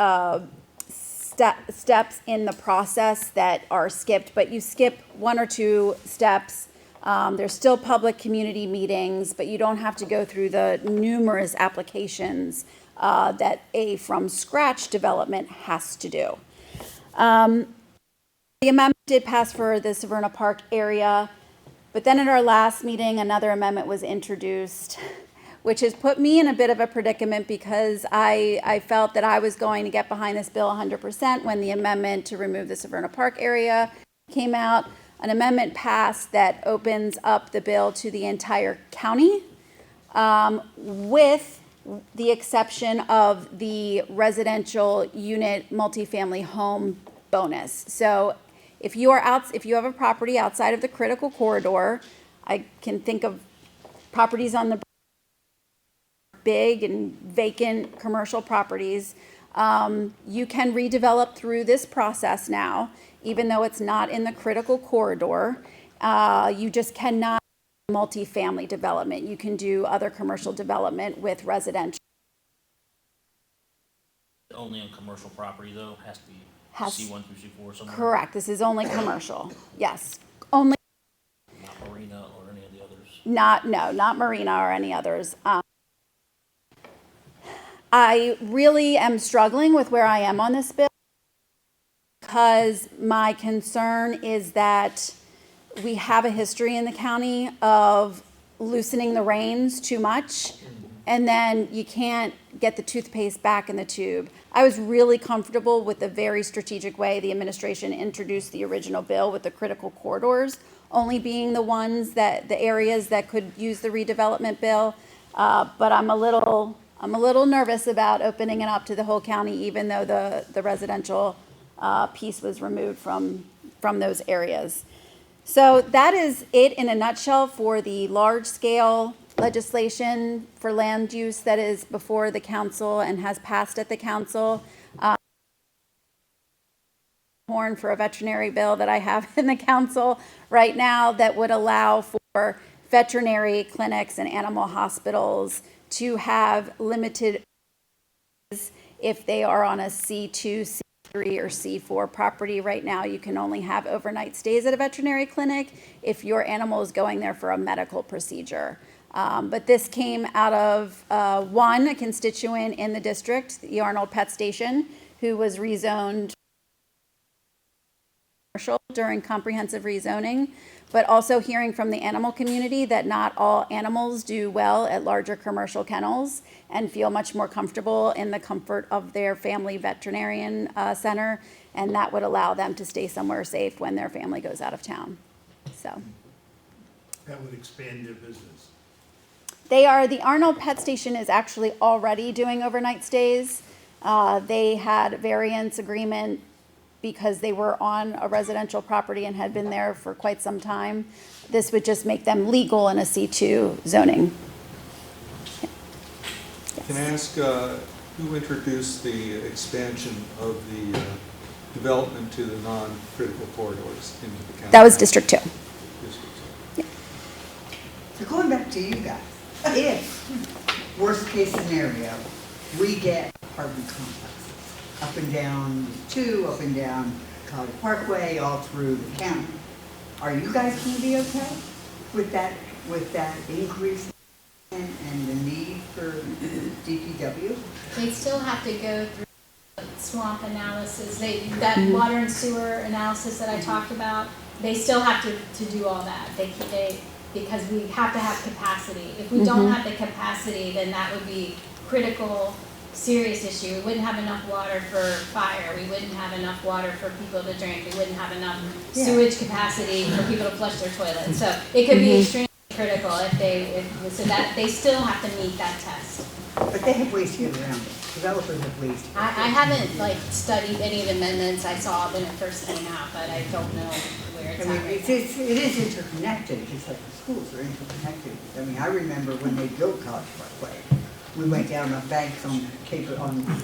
Speaker 6: steps in the process that are skipped, but you skip 1 or 2 steps. There's still public community meetings, but you don't have to go through the numerous applications that a from scratch development has to do. The amendment did pass for the Severna Park area, but then at our last meeting, another amendment was introduced, which has put me in a bit of a predicament, because I felt that I was going to get behind this bill 100% when the amendment to remove the Severna Park area came out. An amendment passed that opens up the bill to the entire county, with the exception of the residential unit multifamily home bonus. So if you have a property outside of the critical corridor, I can think of properties on the big and vacant commercial properties, you can redevelop through this process now, even though it's not in the critical corridor. You just cannot do multifamily development. You can do other commercial development with residential.
Speaker 1: Only on commercial property, though, has to be C1 through C4 somewhere?
Speaker 6: Correct. This is only commercial. Yes. Only.
Speaker 1: Not marina or any of the others?
Speaker 6: Not marina or any others. I really am struggling with where I am on this bill, because my concern is that we have a history in the county of loosening the reins too much, and then you can't get the toothpaste back in the tube. I was really comfortable with the very strategic way the administration introduced the original bill, with the critical corridors only being the areas that could use the redevelopment bill. But I'm a little nervous about opening it up to the whole county, even though the residential piece was removed from those areas. So that is it in a nutshell for the large-scale legislation for land use that is before the council and has passed at the council. For a veterinary bill that I have in the council right now that would allow for veterinary clinics and animal hospitals to have limited if they are on a C2, C3, or C4 property. Right now, you can only have overnight stays at a veterinary clinic if your animal is going there for a medical procedure. But this came out of a constituent in the district, the Arnold Pet Station, who was rezoned commercial during comprehensive rezoning, but also hearing from the animal community that not all animals do well at larger commercial kennels and feel much more comfortable in the comfort of their family veterinarian center, and that would allow them to stay somewhere safe when their family goes out of town. So
Speaker 17: that would expand their business.
Speaker 6: The Arnold Pet Station is actually already doing overnight stays. They had variance agreement because they were on a residential property and had been there for quite some time. This would just make them legal in a C2 zoning.
Speaker 2: Can I ask, who introduced the expansion of the development to the non-critical corridors into the county?
Speaker 6: That was District 2.
Speaker 12: So going back to you guys, if, worst case scenario, we get apartment complexes up and down 2, up and down College Parkway, all through the county, are you guys going to be okay with that increase and the need for DPW?
Speaker 3: They still have to go through swamp analysis, that water and sewer analysis that I talked about, they still have to do all that. Because we have to have capacity. If we don't have the capacity, then that would be critical, serious issue. We wouldn't have enough water for fire. We wouldn't have enough water for people to drink. We wouldn't have enough sewage capacity for people to flush their toilets. So it could be extremely critical so that they still have to meet that test.
Speaker 12: But they have ways to get around it. Developers have ways to get around it.
Speaker 3: I haven't studied any of the amendments. I saw when it first came out, but I don't know where it's at.
Speaker 12: It is interconnected, just like the schools are interconnected. I mean, I remember when they built College Parkway, we went down the banks on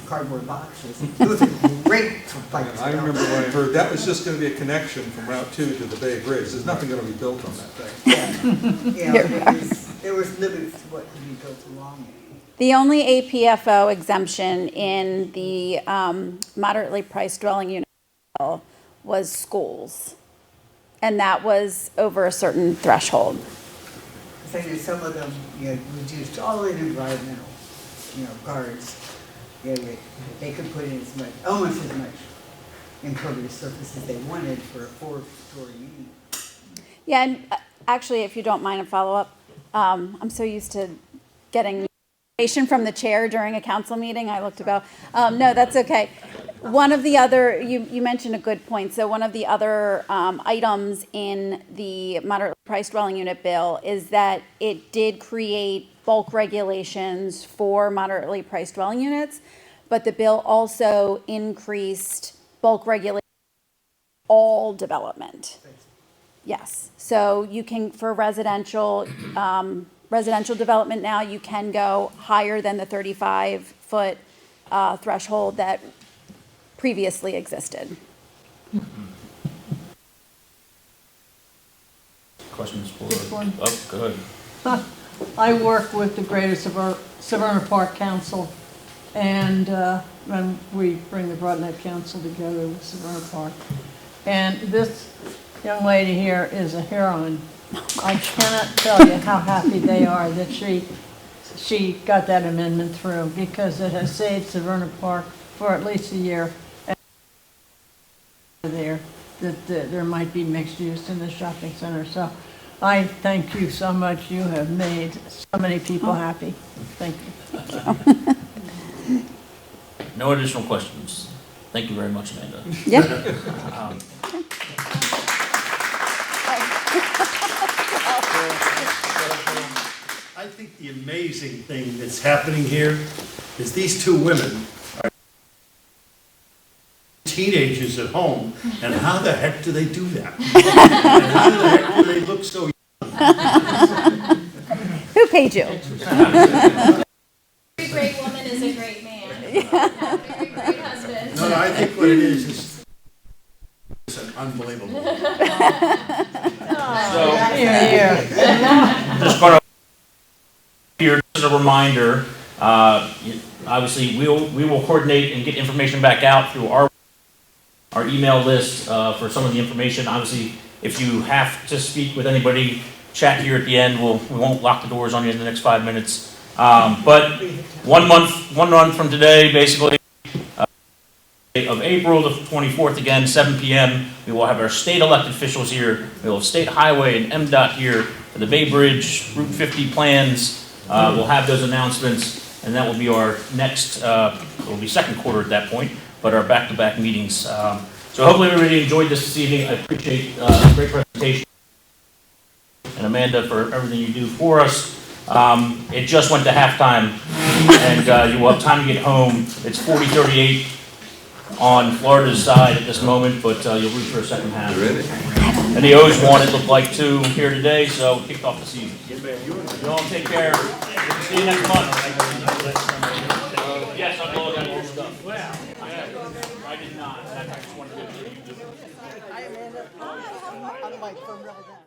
Speaker 12: cardboard boxes. It was a great fight.
Speaker 2: I remember when I heard that was just going to be a connection from Route 2 to the Bay Bridge. There's nothing going to be built on that thing.
Speaker 12: There was limits to what could be built along it.
Speaker 6: The only APFO exemption in the moderately priced dwelling unit bill was schools. And that was over a certain threshold.
Speaker 12: So some of them, reduced all in environmental, guards. They could put in almost as much impervious surface as they wanted for a 4-story unit.
Speaker 6: Yeah, and actually, if you don't mind a follow-up, I'm so used to getting information from the chair during a council meeting. I look to go, no, that's okay. One of the other, you mentioned a good point. So one of the other items in the moderate priced dwelling unit bill is that it did create bulk regulations for moderately priced dwelling units, but the bill also increased bulk regulations for all development. Yes, so you can, for residential development now, you can go higher than the 35-foot threshold that previously existed.
Speaker 1: Questions for?
Speaker 21: Just one.
Speaker 1: Oh, good.
Speaker 21: I work with the Greater Severna Park Council, and when we bring the Broadneck Council together with Severna Park. And this young lady here is a heroine. I cannot tell you how happy they are that she got that amendment through, because it has saved Severna Park for at least a year. There might be mixed use in the shopping center. So I thank you so much. You have made so many people happy. Thank you.
Speaker 1: No additional questions. Thank you very much, Amanda.
Speaker 6: Yeah.
Speaker 17: I think the amazing thing that's happening here is these two women are teenagers at home, and how the heck do they do that? And how the heck do they look so young?
Speaker 6: Who paid you?
Speaker 3: Every great woman is a great man. Every great husband.
Speaker 17: No, I think what it is unbelievable.
Speaker 1: Just going to here, just a reminder, obviously we will coordinate and get information back out through our email list for some of the information. Obviously, if you have to speak with anybody, chat here at the end. We won't lock the doors on you in the next 5 minutes. But 1 month from today, basically, of April the 24th, again, 7 p.m., we will have our state elected officials here. We will have State Highway and MDOT here for the Bay Bridge, Route 50 plans. We'll have those announcements, and that will be our next, it will be second quarter at that point, but our back-to-back meetings. So hopefully everybody enjoyed this evening. I appreciate a great presentation. And Amanda, for everything you do for us. It just went to halftime, and you will have time to get home. It's 40:38. on Florida's side at this moment, but you'll root for a second half. And the O's won, it looked like, too, here today, so we kicked off the season. You all take care. See you next month. Yes, I'll go over your stuff. I did not. I just wanted to do it.
Speaker 12: I'm Mike from Redlands.